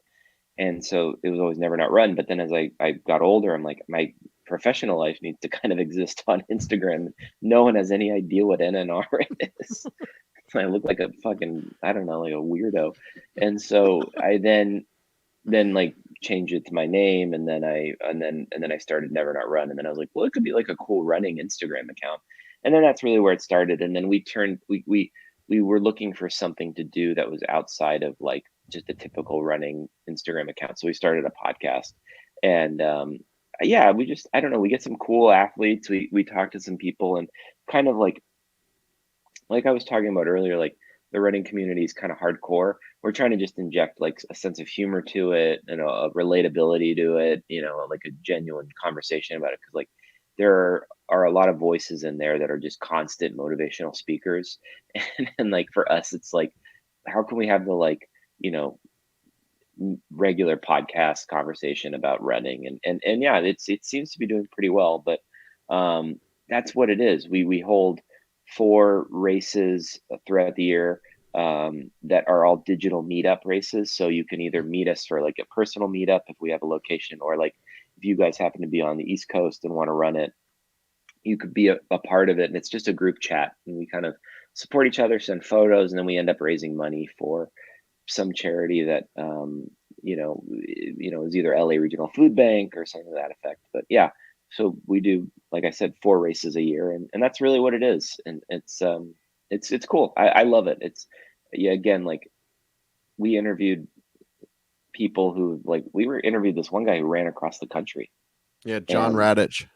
And so it was always Never Not Run. But then as I got older, I'm like, my professional life needs to kind of exist on Instagram. No one has any idea what NNR is. I look like a fucking, I don't know, like a weirdo. And so I then like changed it to my name, and then I started Never Not Run. And then I was like, well, it could be like a cool running Instagram account. And then that's really where it started. And then we were looking for something to do that was outside of like just a typical running Instagram account. So we started a podcast, and yeah, I don't know, we get some cool athletes. We talk to some people, and kind of like I was talking about earlier, like the running community is kind of hardcore. We're trying to just inject like a sense of humor to it, and a relatability to it, like a genuine conversation about it. Cause like there are a lot of voices in there that are just constant motivational speakers. And like for us, it's like, how can we have the like, regular podcast conversation about running? And yeah, it seems to be doing pretty well, but that's what it is. We hold 4 races throughout the year that are all digital meetup races. So you can either meet us for like a personal meetup if we have a location, or like if you guys happen to be on the East Coast and want to run it, you could be a part of it. And it's just a group chat, and we kind of support each other, send photos, and then we end up raising money for some charity that is either LA Regional Food Bank or something to that effect. But yeah, so we do, like I said, 4 races a year, and that's really what it is. And it's cool. I love it. It's, yeah, again, like we interviewed people who interviewed this one guy who ran across the country. Yeah, John Radich.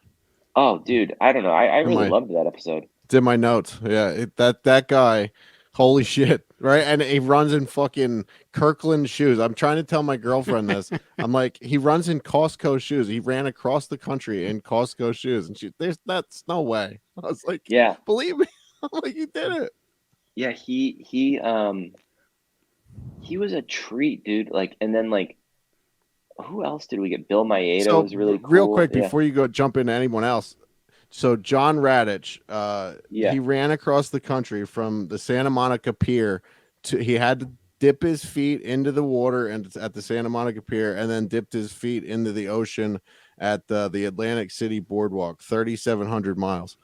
Oh, dude, I don't know. I really loved that episode. It's in my notes. Yeah, that guy, holy shit, right? And he runs in fucking Kirkland shoes. I'm trying to tell my girlfriend this. I'm like, he runs in Costco shoes. He ran across the country in Costco shoes, and that's no way. I was like, yeah, believe me. I'm like, you did it. Yeah, he was a treat, dude. Like, and then like, who else did we get? Bill Maeda was really cool. Real quick before you go jump into anyone else, So John Radich, Yeah. he ran across the country from the Santa Monica Pier to. He had to dip his feet into the water and at the Santa Monica Pier, and then dipped his feet into the ocean at the Atlantic City Boardwalk, 3,700 miles,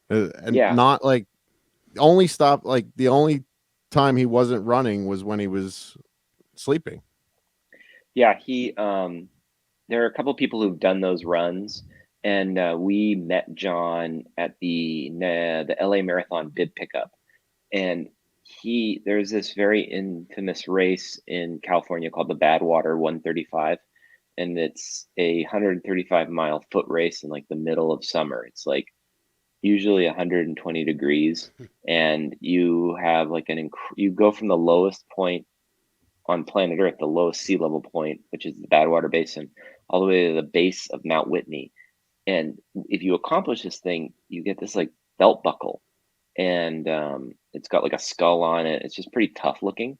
and Yeah. not like only stop like the only time he wasn't running was when he was sleeping. Yeah, he there are a couple people who've done those runs, and we met John at the LA Marathon bib pickup, and there's this very infamous race in California called the Badwater 135, and it's a 135-mile foot race in like the middle of summer. It's like usually 120 degrees, and you have like you go from the lowest point on planet Earth, the lowest sea level point, which is the Badwater Basin, all the way to the base of Mount Whitney. And if you accomplish this thing, you get this like belt buckle, and it's got like a skull on it. It's just pretty tough looking.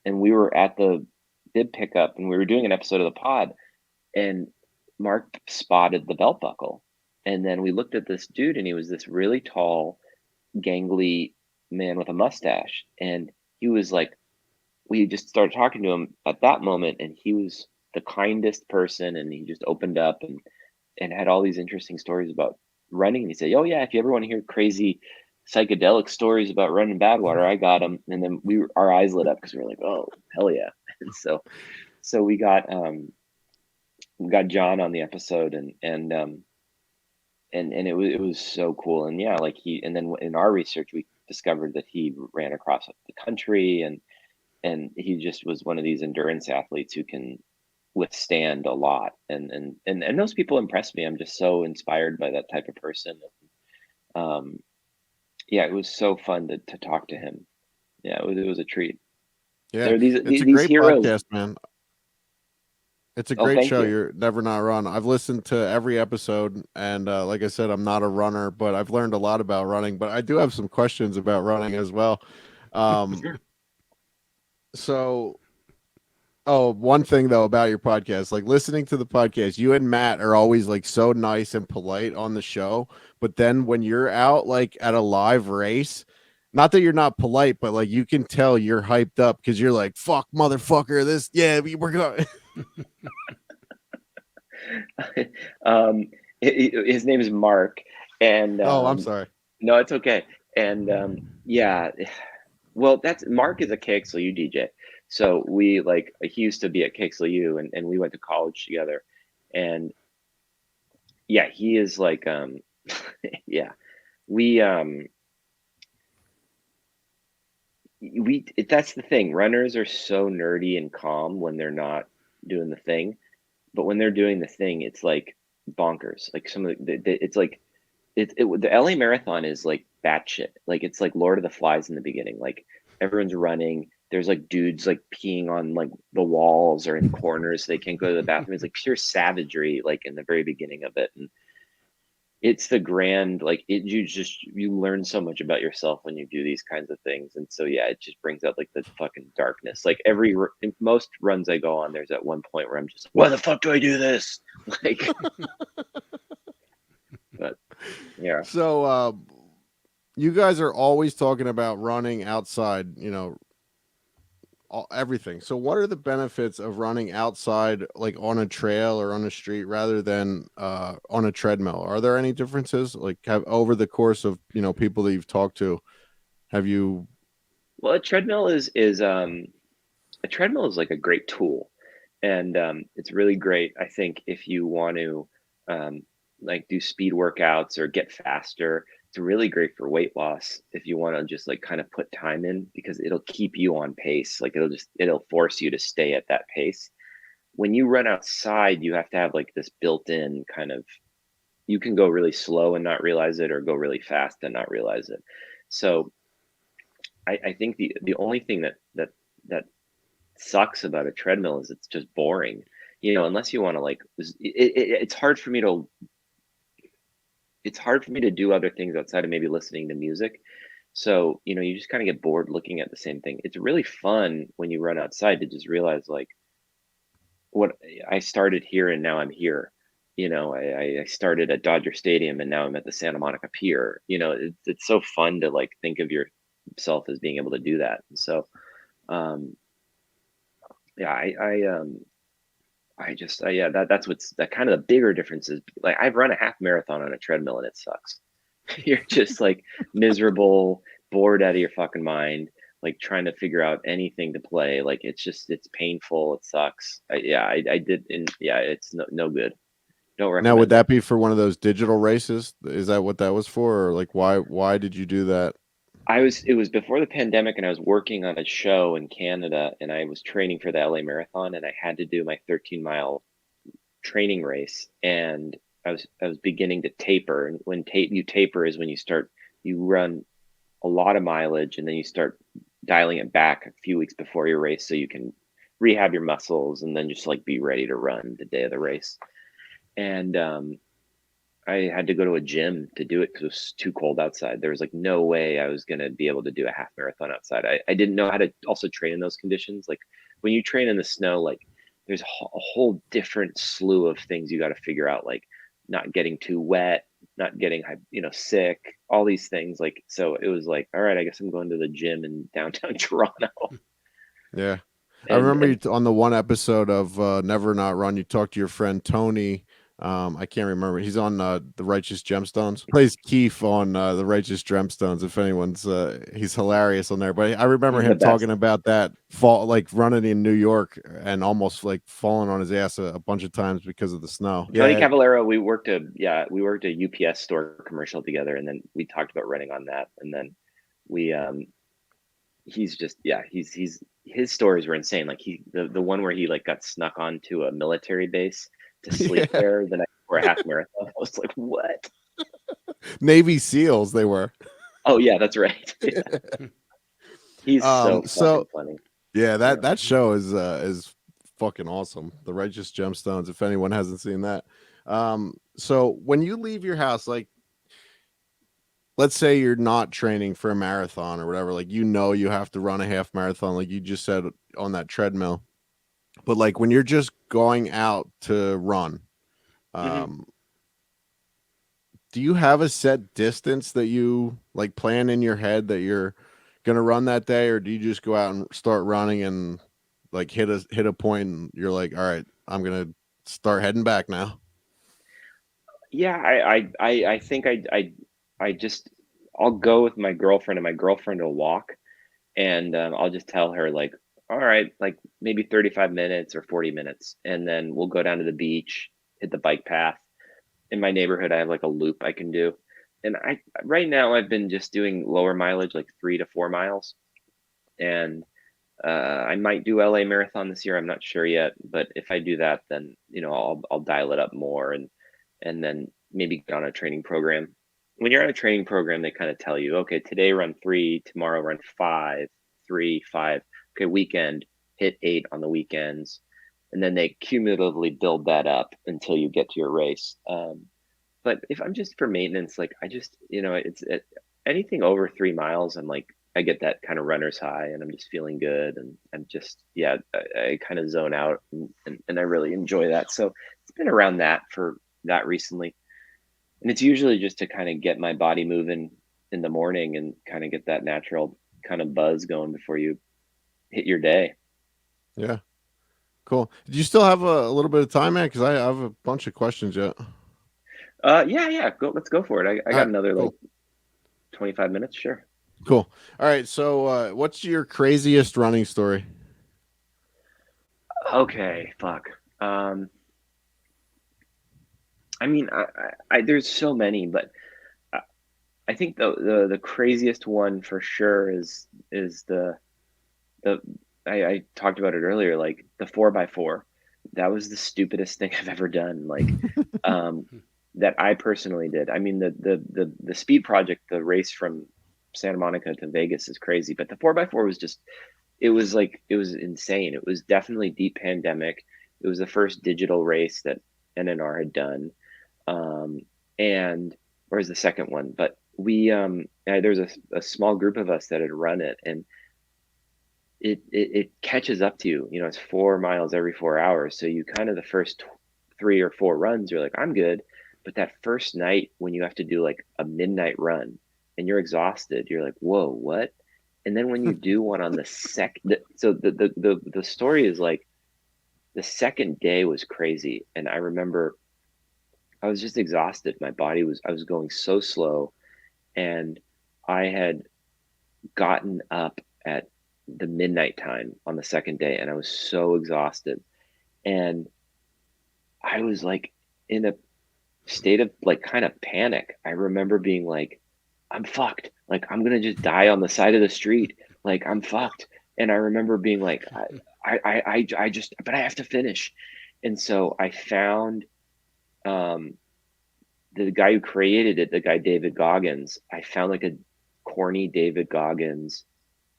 And we were at the bib pickup, and we were doing an episode of the pod, and Mark spotted the belt buckle. And then we looked at this dude, and he was this really tall, gangly man with a mustache. And he was like, we just started talking to him at that moment, and he was the kindest person, and he just opened up and had all these interesting stories about running. And he said, "Oh yeah, if you ever want to hear crazy psychedelic stories about running Badwater, I got them." And then our eyes lit up because we were like, "Oh hell yeah!" And so we got John on the episode, and it was so cool. And yeah, like and then in our research we discovered that he ran across the country, and he just was one of these endurance athletes who can withstand a lot. And those people impress me. I'm just so inspired by that type of person. Yeah, it was so fun to talk to him. Yeah, it was a treat. Yeah, There are it's these a great heroes. podcast, man. It's a Oh, great thank show. you. You're never not run. I've listened to every episode, and like I said, I'm not a runner, but I've learned a lot about running. But I do have some questions about running as well. So, one thing though about your podcast, like listening to the podcast, you and Matt are always like so nice and polite on the show, but then when you're out like at a live race, not that you're not polite, but like you can tell you're hyped up because you're like, "Fuck, motherfucker, this, yeah, we're going." His name is Mark, and I'm sorry. No, it's okay. And yeah, well, Mark is a KXLU DJ. So he used to be at KXLU, and we went to college together. And yeah, he is like yeah. That's the thing. Runners are so nerdy and calm when they're not doing the thing, but when they're doing the thing, it's like bonkers. Like some of it's like the LA Marathon is like batshit. Like it's like Lord of the Flies in the beginning. Like everyone's running. There's like dudes like peeing on like the walls or in corners. They can't go to the bathroom. It's like pure savagery, like in the very beginning of it. And it's the grand, like you learn so much about yourself when you do these kinds of things. And so, yeah, it just brings out like the fucking darkness. Like most runs I go on, there's at one point where I'm just like, why the fuck do I do this? Like, but yeah. So, you guys are always talking about running outside, everything. So what are the benefits of running outside, like on a trail or on a street rather than on a treadmill? Are there any differences, like over the course of, people that you've talked to, have you? Well, a treadmill is like a great tool, and it's really great, I think, if you want to like do speed workouts or get faster. It's really great for weight loss if you want to just like kind of put time in, because it'll keep you on pace. Like it'll force you to stay at that pace. When you run outside, you have to have like this built-in kind of, you can go really slow and not realize it, or go really fast and not realize it. So I think the only thing that sucks about a treadmill is it's just boring, unless you want to like, it's hard for me to do other things outside of maybe listening to music. So, you just kind of get bored looking at the same thing. It's really fun when you run outside to just realize like, what I started here and now I'm here. I started at Dodger Stadium and now I'm at the Santa Monica Pier. It's so fun to like think of yourself as being able to do that. And so, yeah, that's what's that kind of the bigger difference is like I've run a half marathon on a treadmill and it sucks. You're just like miserable, bored out of your fucking mind, like trying to figure out anything to play. Like it's painful. It sucks. I did, and yeah, it's no good. Don't recommend. Now, would that be for one of those digital races? Is that what that was for, or like why did you do that? It was before the pandemic, and I was working on a show in Canada, and I was training for the LA Marathon, and I had to do my 13-mile training race, and I was beginning to taper. And when you taper is when you run a lot of mileage, and then you start dialing it back a few weeks before your race, so you can rehab your muscles, and then just like be ready to run the day of the race. And I had to go to a gym to do it because it was too cold outside. There was like no way I was going to be able to do a half marathon outside. I didn't know how to also train in those conditions. Like when you train in the snow, like there's a whole different slew of things you got to figure out, like not getting too wet, not getting, sick, all these things. Like, so it was like, all right, I guess I'm going to the gym in downtown Toronto. Yeah. I remember you on the one episode of Never Not Run, you talked to your friend Tony. I can't remember. He's on the Righteous Gemstones. Plays Keith on the Righteous Gemstones. If anyone's, he's hilarious on there. But I remember him talking about that fall, like running in New York and almost like falling on his ass a bunch of times because of the snow. Tony Cavallero, we worked a UPS store commercial together, and then we talked about running on that, and then we he's his stories were insane. Like the one where he like got snuck onto a military base to sleep there the night before a half marathon. I was like, what? Navy SEALs they were. Oh yeah, that's right. Yeah. He's so funny. Yeah, that show is fucking awesome. The Righteous Gemstones, if anyone hasn't seen that. So when you leave your house, like let's say you're not training for a marathon or whatever, like you have to run a half marathon, like you just said on that treadmill. But like when you're just going out to run, do you have a set distance that you like plan in your head that you're gonna run that day, or do you just go out and start running and like hit a point and you're like, all right, I'm gonna start heading back now? Yeah, I think I'll go with my girlfriend, and my girlfriend will walk, and I'll just tell her like, all right, like maybe 35 minutes or 40 minutes. And then we'll go down to the beach, hit the bike path. In my neighborhood, I have like a loop I can do. And right now I've been just doing lower mileage, like 3 to 4 miles. And I might do LA Marathon this year. I'm not sure yet. But if I do that, then, I'll dial it up more and then maybe get on a training program. When you're on a training program, they kind of tell you, okay, today run 3, tomorrow run 5, 3, 5. Okay, weekend, hit 8 on the weekends, and then they cumulatively build that up until you get to your race. But if I'm just for maintenance, like I just, anything over 3 miles, I'm like, I get that kind of runner's high, and I'm just feeling good, and I'm just, I kind of zone out, and I really enjoy that. So it's been around that for that recently, and it's usually just to kind of get my body moving in the morning and kind of get that natural kind of buzz going before you hit your day. Yeah, cool. Do you still have a little bit of time, man? Because I have a bunch of questions yet. Yeah. Let's go for it. I got another like 25 minutes. Sure. Cool. All right. So, what's your craziest running story? Okay. Fuck. I mean, I there's so many, but I think the craziest one for sure is I talked about it earlier, like the 4x4. That was the stupidest thing I've ever done. Like, that I personally did. I mean, the speed project, the race from Santa Monica to Vegas is crazy, but the 4x4 was just, it was insane. It was definitely deep pandemic. It was the first digital race that NNR had done. And, or is the second one, but we, there's a small group of us that had run it, and it catches up to you. It's 4 miles every 4 hours. So you kind of the first 3 or 4 runs, you're like, I'm good. But that first night when you have to do like a midnight run and you're exhausted, you're like, whoa, what? And then when you do one on the second, so the story is like, the second day was crazy. And I remember I was just exhausted. I was going so slow, and I had gotten up at the midnight time on the second day, and I was so exhausted. And I was like in a state of like kind of panic. I remember being like, I'm fucked. Like, I'm going to just die on the side of the street. Like, I'm fucked. And I remember being like, but I have to finish. And so I found the guy who created it, the guy David Goggins. I found like a corny David Goggins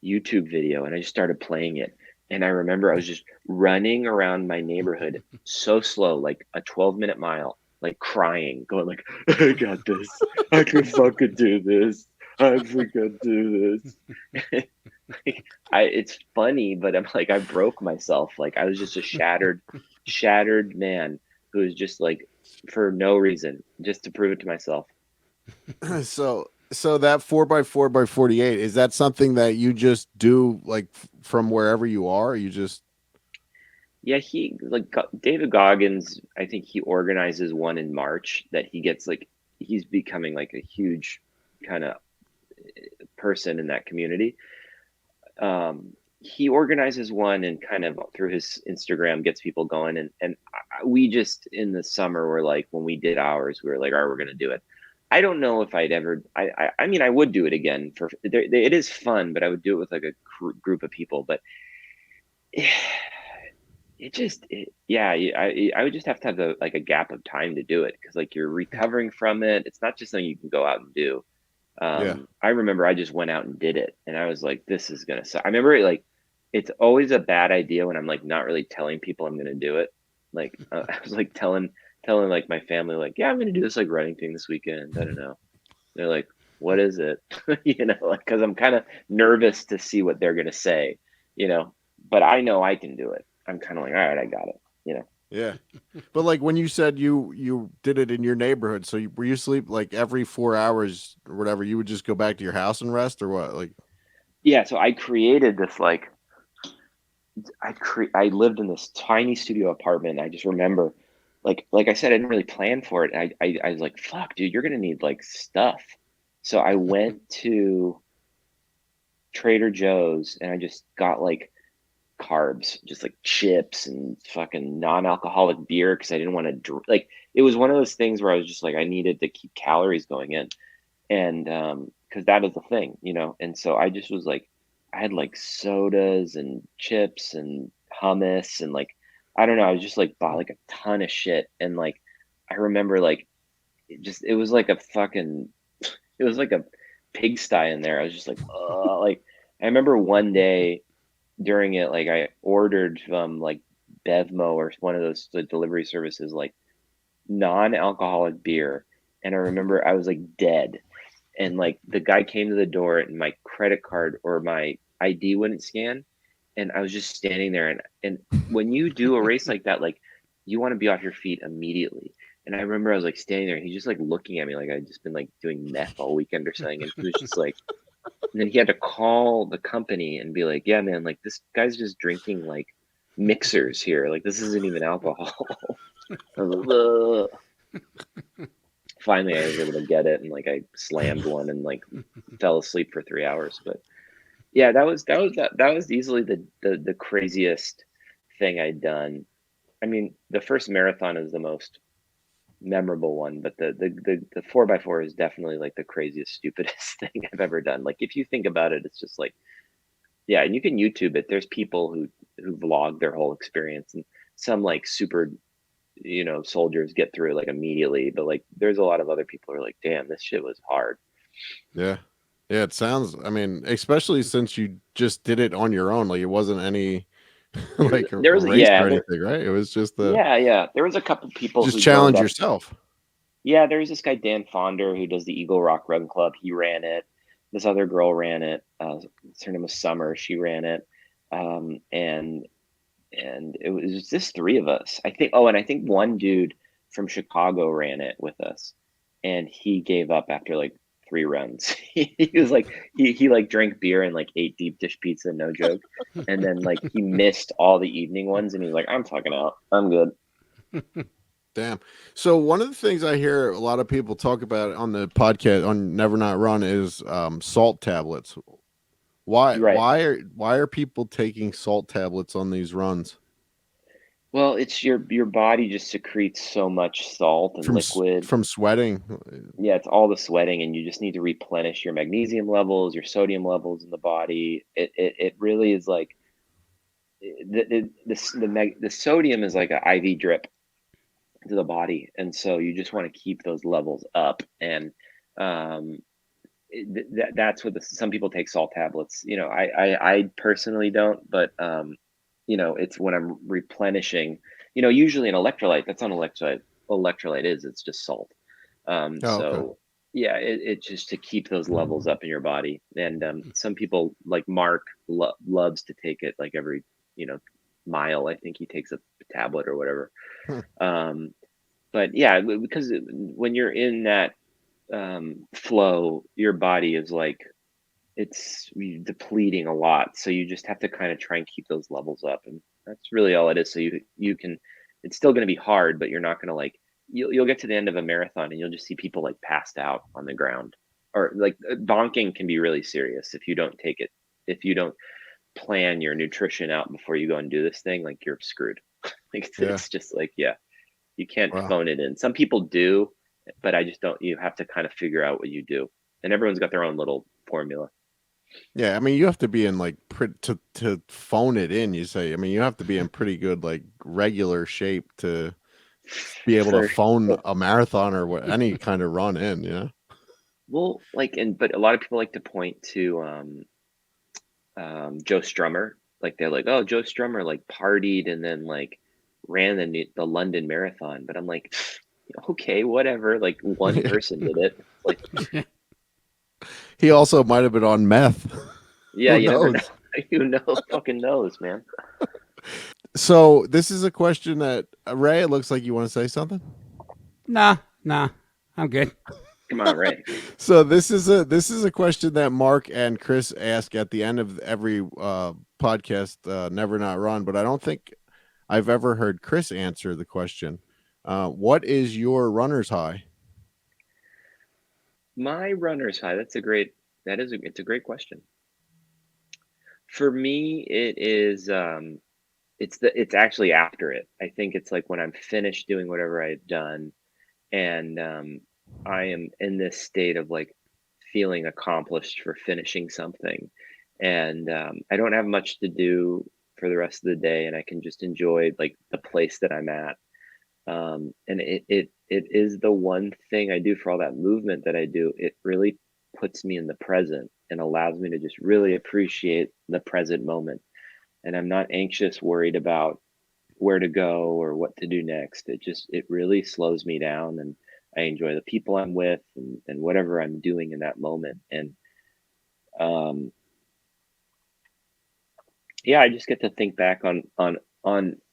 YouTube video, and I just started playing it. And I remember I was just running around my neighborhood so slow, like a 12-minute mile, like crying, going like, I got this. I can fucking do this. I freaking do this. It's funny, but I'm like, I broke myself. Like, I was just a shattered man who was just like, for no reason, just to prove it to myself. So that 4x4x48, is that something that you just do like from wherever you are? You just Yeah, he like David Goggins, I think he organizes one in March that he gets like, he's becoming like a huge kind of person in that community. He organizes one and kind of through his Instagram gets people going. And we just in the summer were like, when we did ours, we were like, all right, we're going to do it. I don't know if I'd ever, I mean, I would do it again it is fun, but I would do it with like a group of people, but I would just have to have a gap of time to do it. Cause like you're recovering from it. It's not just something you can go out and do. I remember I just went out and did it, and I was like, this is going to suck. I remember it's always a bad idea when I'm like not really telling people I'm going to do it. Like I was like telling like my family, like, yeah, I'm going to do this like running thing this weekend. I don't know. They're like, what is it? Like, cause I'm kind of nervous to see what they're going to say, but I know I can do it. I'm kind of like, all right, I got it, Yeah. But like when you said you did it in your neighborhood, so were you sleep like every 4 hours or whatever, you would just go back to your house and rest, or what? Like, yeah. So I created this, like, I lived in this tiny studio apartment. I just remember like I said, I didn't really plan for it. I was like, fuck, dude, you're going to need like stuff. So I went to Trader Joe's and I just got like carbs, just like chips and fucking non-alcoholic beer, because I didn't want to drink. Like, it was one of those things where I was just like, I needed to keep calories going in, and because that is the thing, and so I just was like, I had like sodas and chips and hummus and like, I don't know, I was just like bought like a ton of shit. And like I remember like it was like a pigsty in there. I was just like, oh, like I remember one day during it, like I ordered from like Bevmo or one of those delivery services, like non-alcoholic beer. And I remember I was like dead. And like the guy came to the door and my credit card or my ID wouldn't scan. And I was just standing there. And when you do a race like that, like you want to be off your feet immediately. And I remember I was like standing there and he's just like looking at me like I'd just been like doing meth all weekend or something. And he was just like, and then he had to call the company and be like, yeah, man, like this guy's just drinking like mixers here. Like this isn't even alcohol. I was like, ugh. Finally, I was able to get it, and like I slammed one and like fell asleep for 3 hours. But yeah, that was easily the craziest thing I'd done. I mean, the first marathon is the most memorable one, but the 4x4 is definitely like the craziest, stupidest thing I've ever done. Like if you think about it, it's just like, yeah, and you can YouTube it. There's people who vlog their whole experience, and some like super, soldiers get through it like immediately, but like there's a lot of other people who are like, damn, this shit was hard. yeah, it sounds, I mean, especially since you just did it on your own, like it wasn't any like a race or anything, right? It was just there was a couple people just who challenge yourself. Yeah, there's this guy Dan Fonder who does the Eagle Rock Run Club. He ran it. This other girl ran it. Her name was Summer. She ran it. And and it was just 3 of us, I think. Oh, and I think one dude from Chicago ran it with us, and he gave up after like 3 runs. He was like, he like drank beer and like ate deep dish pizza, no joke. And then like he missed all the evening ones, and he was like, I'm fucking out, I'm good. Damn. So one of the things I hear a lot of people talk about on the podcast on Never Not Run is salt tablets. Why Right. why are people taking salt tablets on these runs? Well, it's your body just secretes so much salt and liquid. From sweating. Yeah, it's all the sweating, and you just need to replenish your magnesium levels, your sodium levels in the body. It really is like the sodium is like an IV drip to the body, and so you just want to keep those levels up. And that's what some people take salt tablets. I personally don't, but it's when I'm replenishing. Usually an electrolyte. That's not electrolyte. Electrolyte is. It's just salt. Oh, So okay. yeah, it's just to keep those levels up in your body. And some people like Mark loves to take it like every mile. I think he takes a tablet or whatever. But yeah, because when you're in that flow, your body is like it's depleting a lot, so you just have to kind of try and keep those levels up, and that's really all it is. So you can, it's still going to be hard, but you're not going to like you'll get to the end of a marathon and you'll just see people like passed out on the ground, or like bonking can be really serious if you don't take it, if you don't plan your nutrition out before you go and do this thing, like you're screwed. Like it's just like, yeah, you can't Wow. phone it in. Some people do, but I just don't. You have to kind of figure out what you do, and everyone's got their own little formula. Yeah, I mean, you have to be in like to phone it in. You say, I mean, you have to be in pretty good like regular shape to be able to For phone a marathon or what any kind of run in. Yeah. Well, like, but a lot of people like to point to Joe Strummer. Like they're like, oh, Joe Strummer like partied and then like ran the London Marathon. But I'm like, okay, whatever. Like one person did it. Like, He also might have been on meth. yeah, Who you never know. knows? Fucking knows, man. So this is a question that Ray. It looks like you want to say something. Nah, I'm good. Come on, Ray. So this is a question that Mark and Chris ask at the end of every podcast, Never Not Run. But I don't think I've ever heard Chris answer the question. What is your runner's high? My runner's high. It's a great question. For me, it is it's actually after it. I think it's like when I'm finished doing whatever I've done, and I am in this state of like feeling accomplished for finishing something, and I don't have much to do for the rest of the day, and I can just enjoy like the place that I'm at. And it is the one thing I do for all that movement that I do. It really puts me in the present and allows me to just really appreciate the present moment. And I'm not anxious, worried about where to go or what to do next. It really slows me down, and I enjoy the people I'm with and whatever I'm doing in that moment. And yeah, I just get to think back on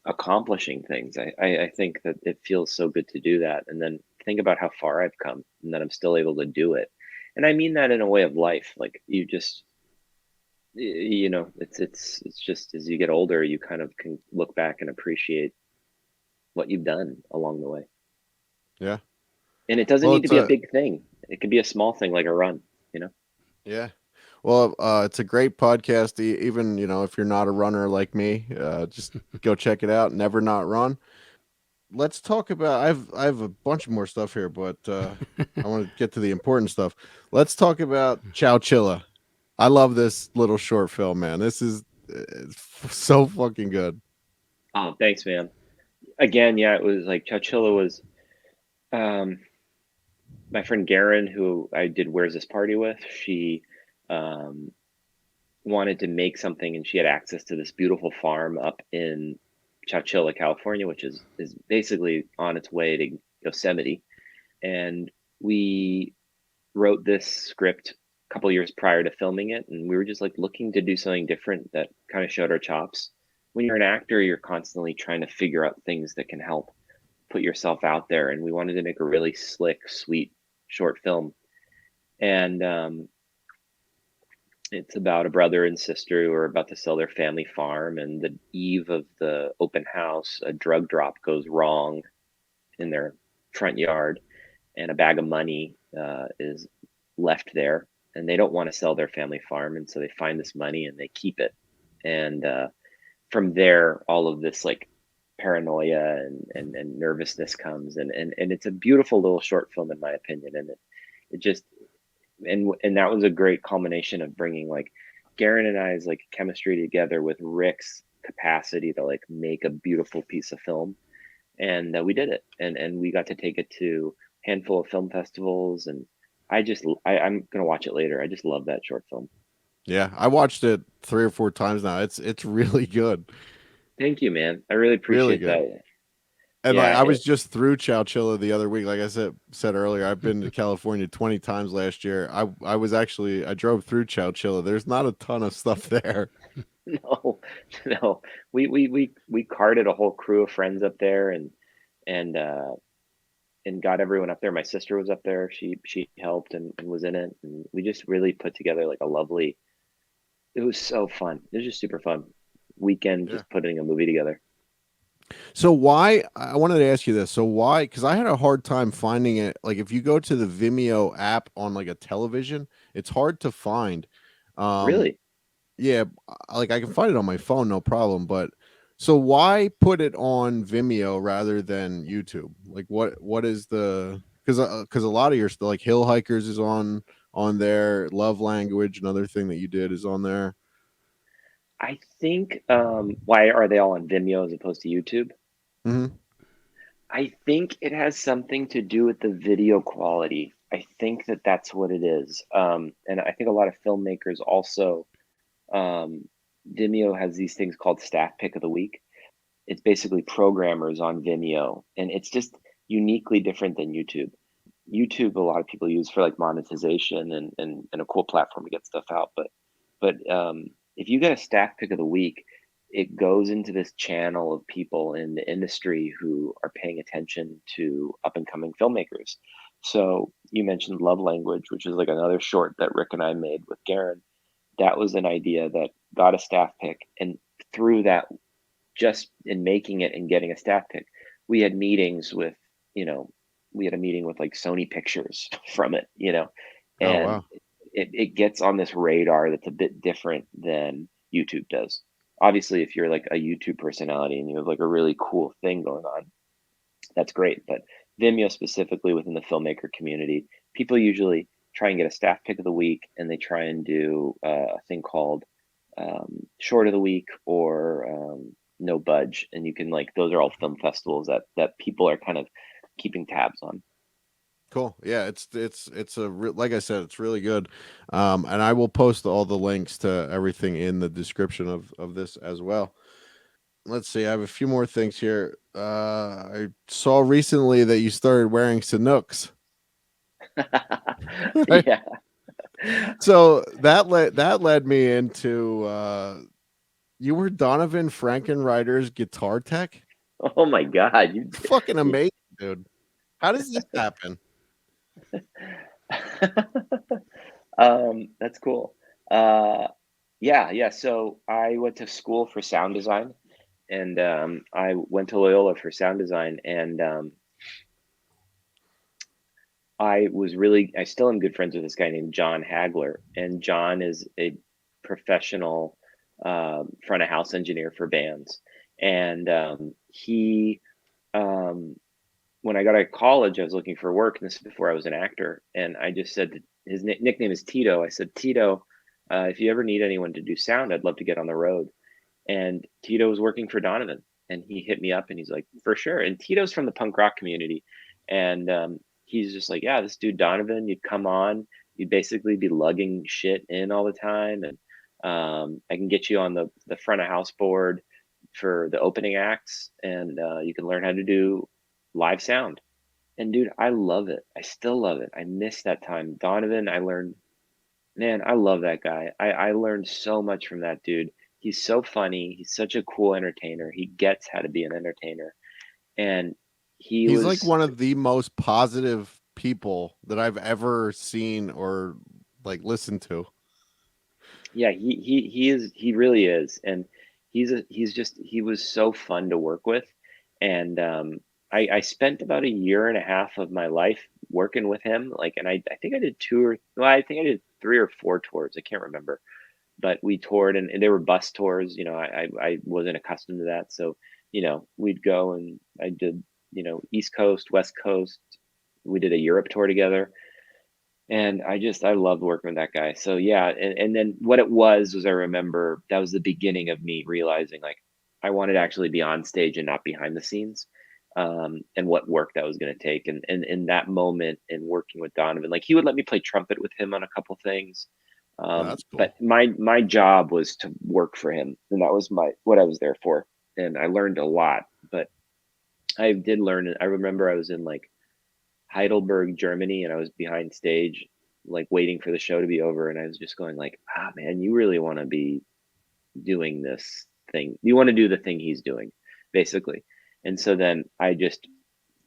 accomplishing things. I think that it feels so good to do that, and then think about how far I've come and that I'm still able to do it. And I mean that in a way of life. Like you just, it's just as you get older, you kind of can look back and appreciate what you've done along the way. Yeah. And it doesn't need to be a big thing. It could be a small thing like a run, Yeah. Well, it's a great podcast. Even, if you're not a runner like me, just go check it out. Never Not Run. Let's talk about, I have a bunch of more stuff here, but I want to get to the important stuff. Let's talk about Chowchilla. I love this little short film, man. This is so fucking good. Oh, thanks, man. Again, yeah, it was like Chowchilla was my friend Guerrin, who I did Where's This Party with. She wanted to make something, and she had access to this beautiful farm up in Chowchilla, California, which is basically on its way to Yosemite. And we wrote this script a couple years prior to filming it, and we were just like looking to do something different that kind of showed our chops. when you're an actor, you're constantly trying to figure out things that can help put yourself out there. And we wanted to make a really slick, sweet short film. And it's about a brother and sister who are about to sell their family farm. And the eve of the open house, a drug drop goes wrong in their front yard, and a bag of money is left there. And they don't want to sell their family farm. And so they find this money and they keep it. And from there, all of this like paranoia and nervousness comes. And it's a beautiful little short film, in my opinion. And it just, and that was a great culmination of bringing like Guerrin and I's like chemistry together with Rick's capacity to like make a beautiful piece of film. And we did it, and we got to take it to a handful of film festivals. And I'm gonna watch it later. I just love that short film. Yeah, I watched it 3 or 4 times now. It's really good. Thank you, man. I really appreciate that. And Yeah, I was just through Chowchilla the other week. Like I said earlier, I've been to California 20 times last year. I drove through Chowchilla. There's not a ton of stuff there. No. We carted a whole crew of friends up there and got everyone up there. My sister was up there. She helped and was in it. And we just really put together like a lovely, it was so fun. It was just super fun weekend, just putting a movie together. So why, I wanted to ask you this. So why, because I had a hard time finding it. Like if you go to the Vimeo app on like a television, it's hard to find. Really? Yeah, like I can find it on my phone, no problem. But so why put it on Vimeo rather than YouTube? Like what is the, because a lot of your stuff, like Hill Hikers is on there, Love Language, another thing that you did is on there. I think why are they all on Vimeo as opposed to YouTube? Mm-hmm. I think it has something to do with the video quality. I think that's what it is. And I think a lot of filmmakers also, Vimeo has these things called staff pick of the week. It's basically programmers on Vimeo, and it's just uniquely different than YouTube. YouTube, a lot of people use for like monetization and a cool platform to get stuff out. But if you get a staff pick of the week, it goes into this channel of people in the industry who are paying attention to up and coming filmmakers. So you mentioned Love Language, which is like another short that Rick and I made with Guerrin. That was an idea that got a staff pick. And through that, just in making it and getting a staff pick, we had meetings with, we had a meeting with like Sony Pictures from it, and Oh, wow. it gets on this radar that's a bit different than YouTube does. Obviously, if you're like a YouTube personality and you have like a really cool thing going on, that's great. But Vimeo specifically within the filmmaker community, people usually try and get a staff pick of the week, and they try and do a thing called short of the week or no budge. And you can like, those are all film festivals that people are kind of keeping tabs on. Cool. Yeah, it's like I said, it's really good. And I will post all the links to everything in the description of this as well. Let's see. I have a few more things here. I saw recently that you started wearing Sanooks. Right? Yeah. So that led me into you were Donovan Frankenreiter's guitar tech. Oh my God, you Fucking amazing, dude. How does this happen? That's cool. Yeah. So I went to school for sound design, and I went to Loyola for sound design, and I still am good friends with this guy named John Hagler, and John is a professional front of house engineer for bands, and he when I got out of college, I was looking for work, and this is before I was an actor. And I just said, his nickname is Tito. I said, Tito, if you ever need anyone to do sound, I'd love to get on the road. And Tito was working for Donovan, and he hit me up, and he's like, for sure. And Tito's from the punk rock community, and he's just like, yeah, this dude Donovan, you'd come on, you'd basically be lugging shit in all the time, and I can get you on the front of house board for the opening acts, and you can learn how to do live sound. And dude, I love it. I still love it. I miss that time. Donovan, I love that guy. I learned so much from that dude. He's so funny. He's such a cool entertainer. He gets how to be an entertainer. And he's like one of the most positive people that I've ever seen or like listened to. Yeah, he really is. And he was so fun to work with. And I spent about a year and a half of my life working with him. Like, and I think I did I think I did 3 or 4 tours. I can't remember. But we toured, and they were bus tours. You know, I wasn't accustomed to that. So, you know, we'd go, and I did, you know, East Coast, West Coast. We did a Europe tour together. And I loved working with that guy. So yeah, and then what it was I remember that was the beginning of me realizing like I wanted to actually be on stage and not behind the scenes, and what work that was going to take. And in that moment, in working with Donovan, like he would let me play trumpet with him on a couple things, That's cool. but my job was to work for him, and that was what I was there for. And I learned a lot, but I did learn. I remember I was in like Heidelberg, Germany, and I was behind stage, like waiting for the show to be over. And I was just going like, man, you really want to be doing this thing. You want to do the thing he's doing, basically. And so then I just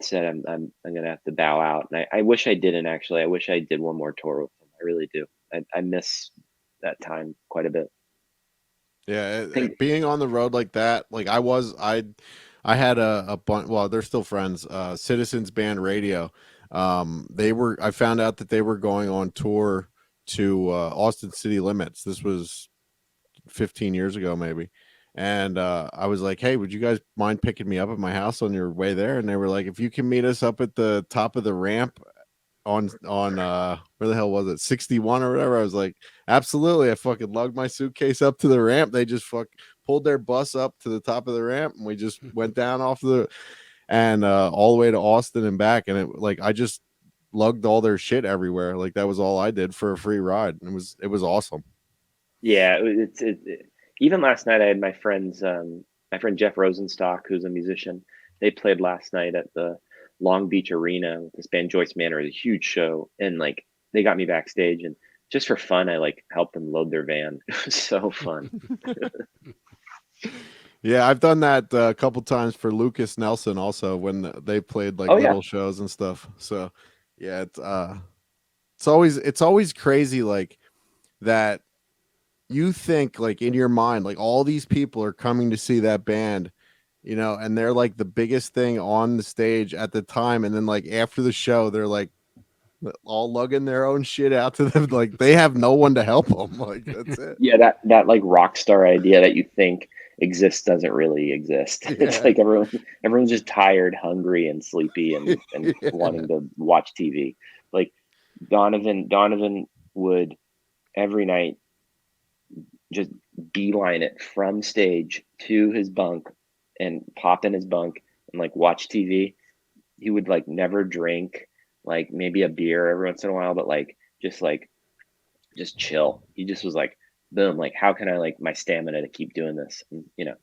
said, I'm going to have to bow out. And I wish I didn't actually. I wish I did one more tour with him. I really do. I miss that time quite a bit. Yeah, being on the road like that, like I had a bunch. Well, they're still friends. Citizens Band Radio. I found out that they were going on tour to Austin City Limits. This was 15 years ago, maybe. And I was like, "Hey, would you guys mind picking me up at my house on your way there?" And they were like, "If you can meet us up at the top of the ramp on where the hell was it, 61 or whatever." I was like, absolutely. I fucking lugged my suitcase up to the ramp. They just pulled their bus up to the top of the ramp, and we just went down off and all the way to Austin and back. And it, like, I just lugged all their shit everywhere. Like, that was all I did for a free ride. It was awesome. Yeah, even last night I had my friend Jeff Rosenstock, who's a musician. They played last night at the Long Beach Arena with this band Joyce Manor. It was a huge show, and like they got me backstage, and just for fun, I like helped them load their van. It was so fun. Yeah, I've done that a couple times for Lucas Nelson also when they played like little shows and stuff. So yeah, it's always crazy like that. You think like in your mind, like all these people are coming to see that band, you know, and they're like the biggest thing on the stage at the time. And then like after the show, they're like all lugging their own shit out to them. Like they have no one to help them. Like that's it. Yeah, that like rock star idea that you think exists doesn't really exist. Yeah. It's like everyone's just tired, hungry, and sleepy, and Yeah. wanting to watch TV. Like Donovan would every night just beeline it from stage to his bunk and pop in his bunk and like watch TV. He would like never drink, like maybe a beer every once in a while, but like just chill. He just was like, boom, like how can I like my stamina to keep doing this? And, you know,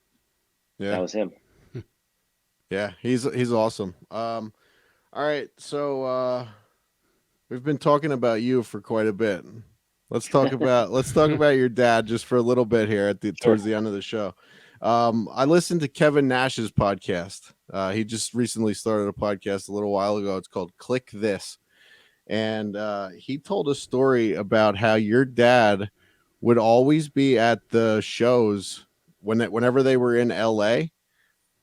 that was him. Yeah, he's awesome. All right, so we've been talking about you for quite a bit. Let's talk about your dad just for a little bit here towards the end of the show. I listened to Kevin Nash's podcast. He just recently started a podcast a little while ago. It's called Click This. And he told a story about how your dad would always be at the shows whenever they were in LA,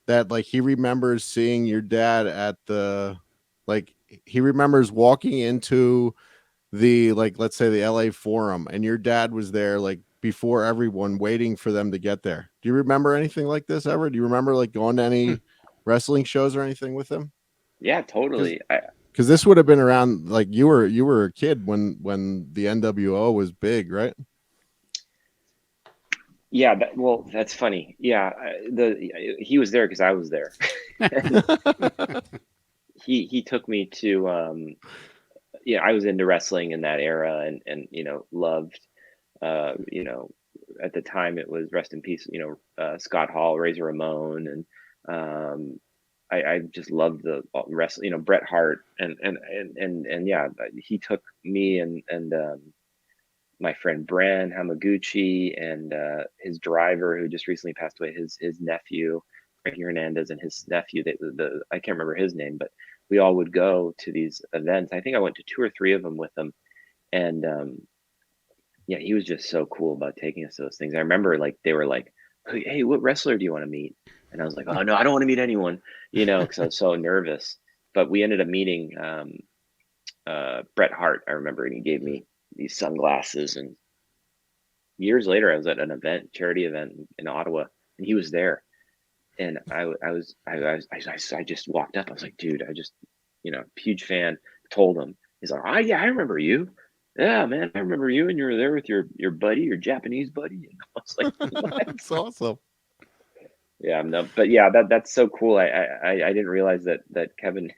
that like he remembers seeing your dad at he remembers walking into the, like, let's say the LA Forum, and your dad was there like before everyone, waiting for them to get there. Do you remember anything like this ever? Do you remember like going to any wrestling shows or anything with him? Yeah, totally. Because this would have been around like you were a kid when the NWO was big, right? Yeah, that's funny. Yeah, he was there because I was there. He took me to I was into wrestling in that era, and you know, loved at the time it was rest in peace, Scott Hall, Razor Ramon, and I just loved the wrestling, Bret Hart, and yeah, he took me and my friend Bran Hamaguchi and his driver who just recently passed away, his nephew, Frankie Hernandez, and his nephew. I can't remember his name, but we all would go to these events. I think I went to 2 or 3 of them with him, and yeah, he was just so cool about taking us to those things. I remember like they were like, "Hey, what wrestler do you want to meet?" And I was like, "Oh no, I don't want to meet anyone," because I was so nervous. But we ended up meeting Bret Hart. I remember, and he gave me these sunglasses. And years later, I was at an event, charity event in Ottawa, and he was there. And I just walked up. I was like, "Dude, I just, huge fan." Told him. He's like, "Oh yeah, I remember you. Yeah, man, I remember you, and you were there with your buddy, your Japanese buddy." And I was like, "What?" That's awesome. Yeah, no, but yeah, that's so cool. I didn't realize that Kevin.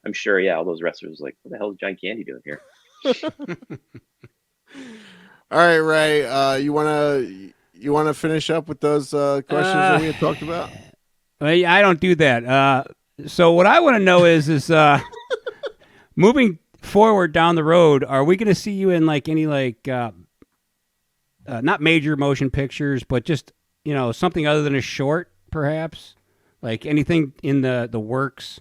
I'm sure, yeah, all those wrestlers like, "What the hell is John Candy doing here?" All right, Ray. You wanna finish up with those questions that we had talked about? I don't do that. So what I want to know is moving forward down the road, are we going to see you in like any not major motion pictures, but just something other than a short, perhaps, like anything in the works?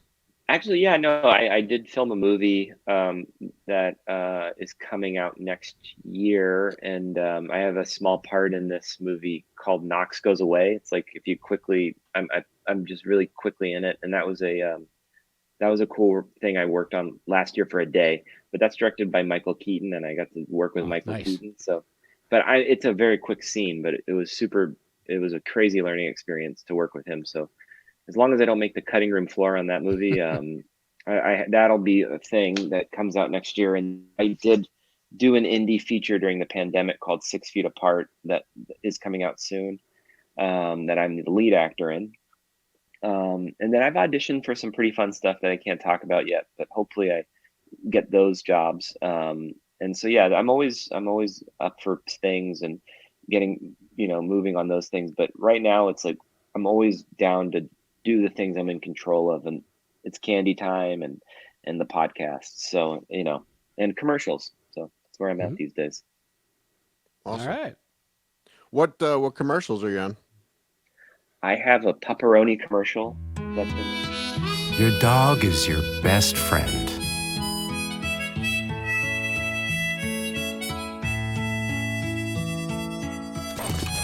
Actually, yeah, no, I did film a movie that is coming out next year, and I have a small part in this movie called Knox Goes Away. It's like if you quickly, I'm just really quickly in it, and that was a cool thing I worked on last year for a day. But that's directed by Michael Keaton, and I got to work with Michael nice. Keaton. So, but it's a very quick scene, but it was super. It was a crazy learning experience to work with him. So, as long as I don't make the cutting room floor on that movie, that'll be a thing that comes out next year. And I did do an indie feature during the pandemic called 6 Feet Apart that is coming out soon. That I'm the lead actor in. And then I've auditioned for some pretty fun stuff that I can't talk about yet, but hopefully I get those jobs. And so, yeah, I'm always up for things and getting, moving on those things. But right now it's like, I'm always down to do the things I'm in control of, and it's Candy Time and the podcast. So, and commercials. So that's where I'm at these days. Awesome. All right. What commercials are you on? I have a pepperoni commercial. That's in... Your dog is your best friend.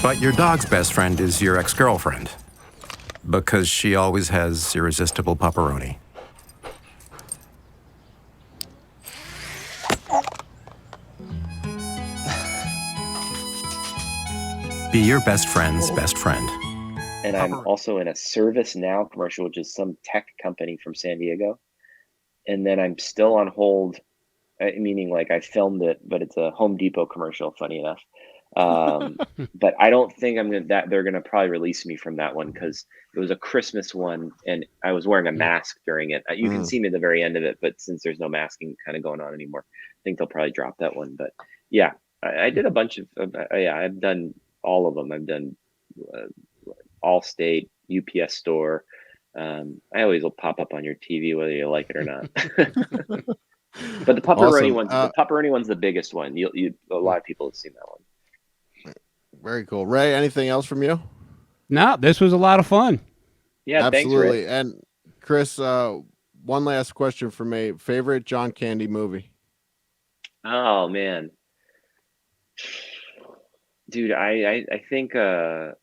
But your dog's best friend is your ex-girlfriend, because she always has irresistible pepperoni. Be your best friend's best friend. And I'm also in a ServiceNow commercial, which is some tech company from San Diego. And then I'm still on hold, meaning like I filmed it, but it's a Home Depot commercial, funny enough. But I don't think they're gonna probably release me from that one because it was a Christmas one and I was wearing a mask during it. You can see me at the very end of it, but since there's no masking kind of going on anymore, I think they'll probably drop that one. But yeah, I did a bunch of I've done all of them. I've done Allstate, UPS store. I always will pop up on your TV whether you like it or not. But the pepperoni one's the pepperoni one's the biggest one. A lot of people have seen that one. Very cool. Ray, anything else from you? No, this was a lot of fun. Yeah, absolutely. Thanks, and Chris, one last question for me. Favorite John Candy movie? Oh man, dude, I think I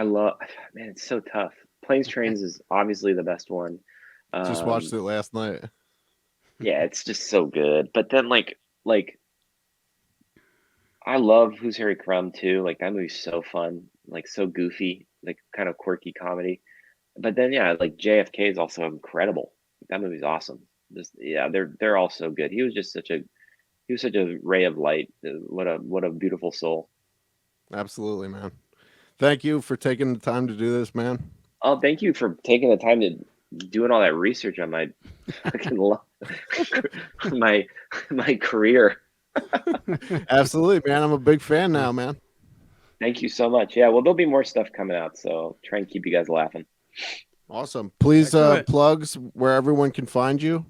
love. Man, it's so tough. Planes, Trains is obviously the best one. Just watched it last night. Yeah, it's just so good. But then like I love Who's Harry Crumb too. Like that movie's so fun, like so goofy, like kind of quirky comedy. But then yeah, like JFK is also incredible. That movie's awesome. They're all so good. He was such a ray of light. What a beautiful soul. Absolutely, man. Thank you for taking the time to do this, man. Oh, thank you for taking the time to doing all that research on my fucking my career. Absolutely, man. I'm a big fan now, man. Thank you so much. Yeah, well, there'll be more stuff coming out, so try and keep you guys laughing. Awesome. Please plugs where everyone can find you.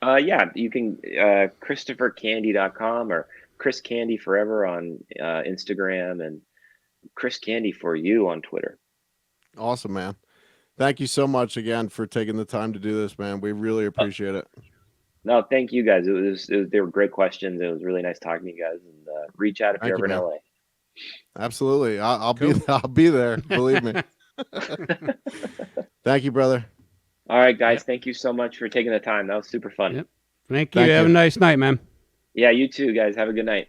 Yeah, you can ChristopherCandy.com or Chris Candy Forever on Instagram, and Chris Candy for you on Twitter. Awesome, man. Thank you so much again for taking the time to do this, man. We really appreciate it. No, thank you guys. They were great questions. It was really nice talking to you guys. And reach out if Thank you're ever you, in man. LA. Absolutely. I'll be there. Believe me. Thank you, brother. All right, guys. Thank you so much for taking the time. That was super fun. Yep. Thank you. Have a nice night, man. Yeah, you too, guys. Have a good night.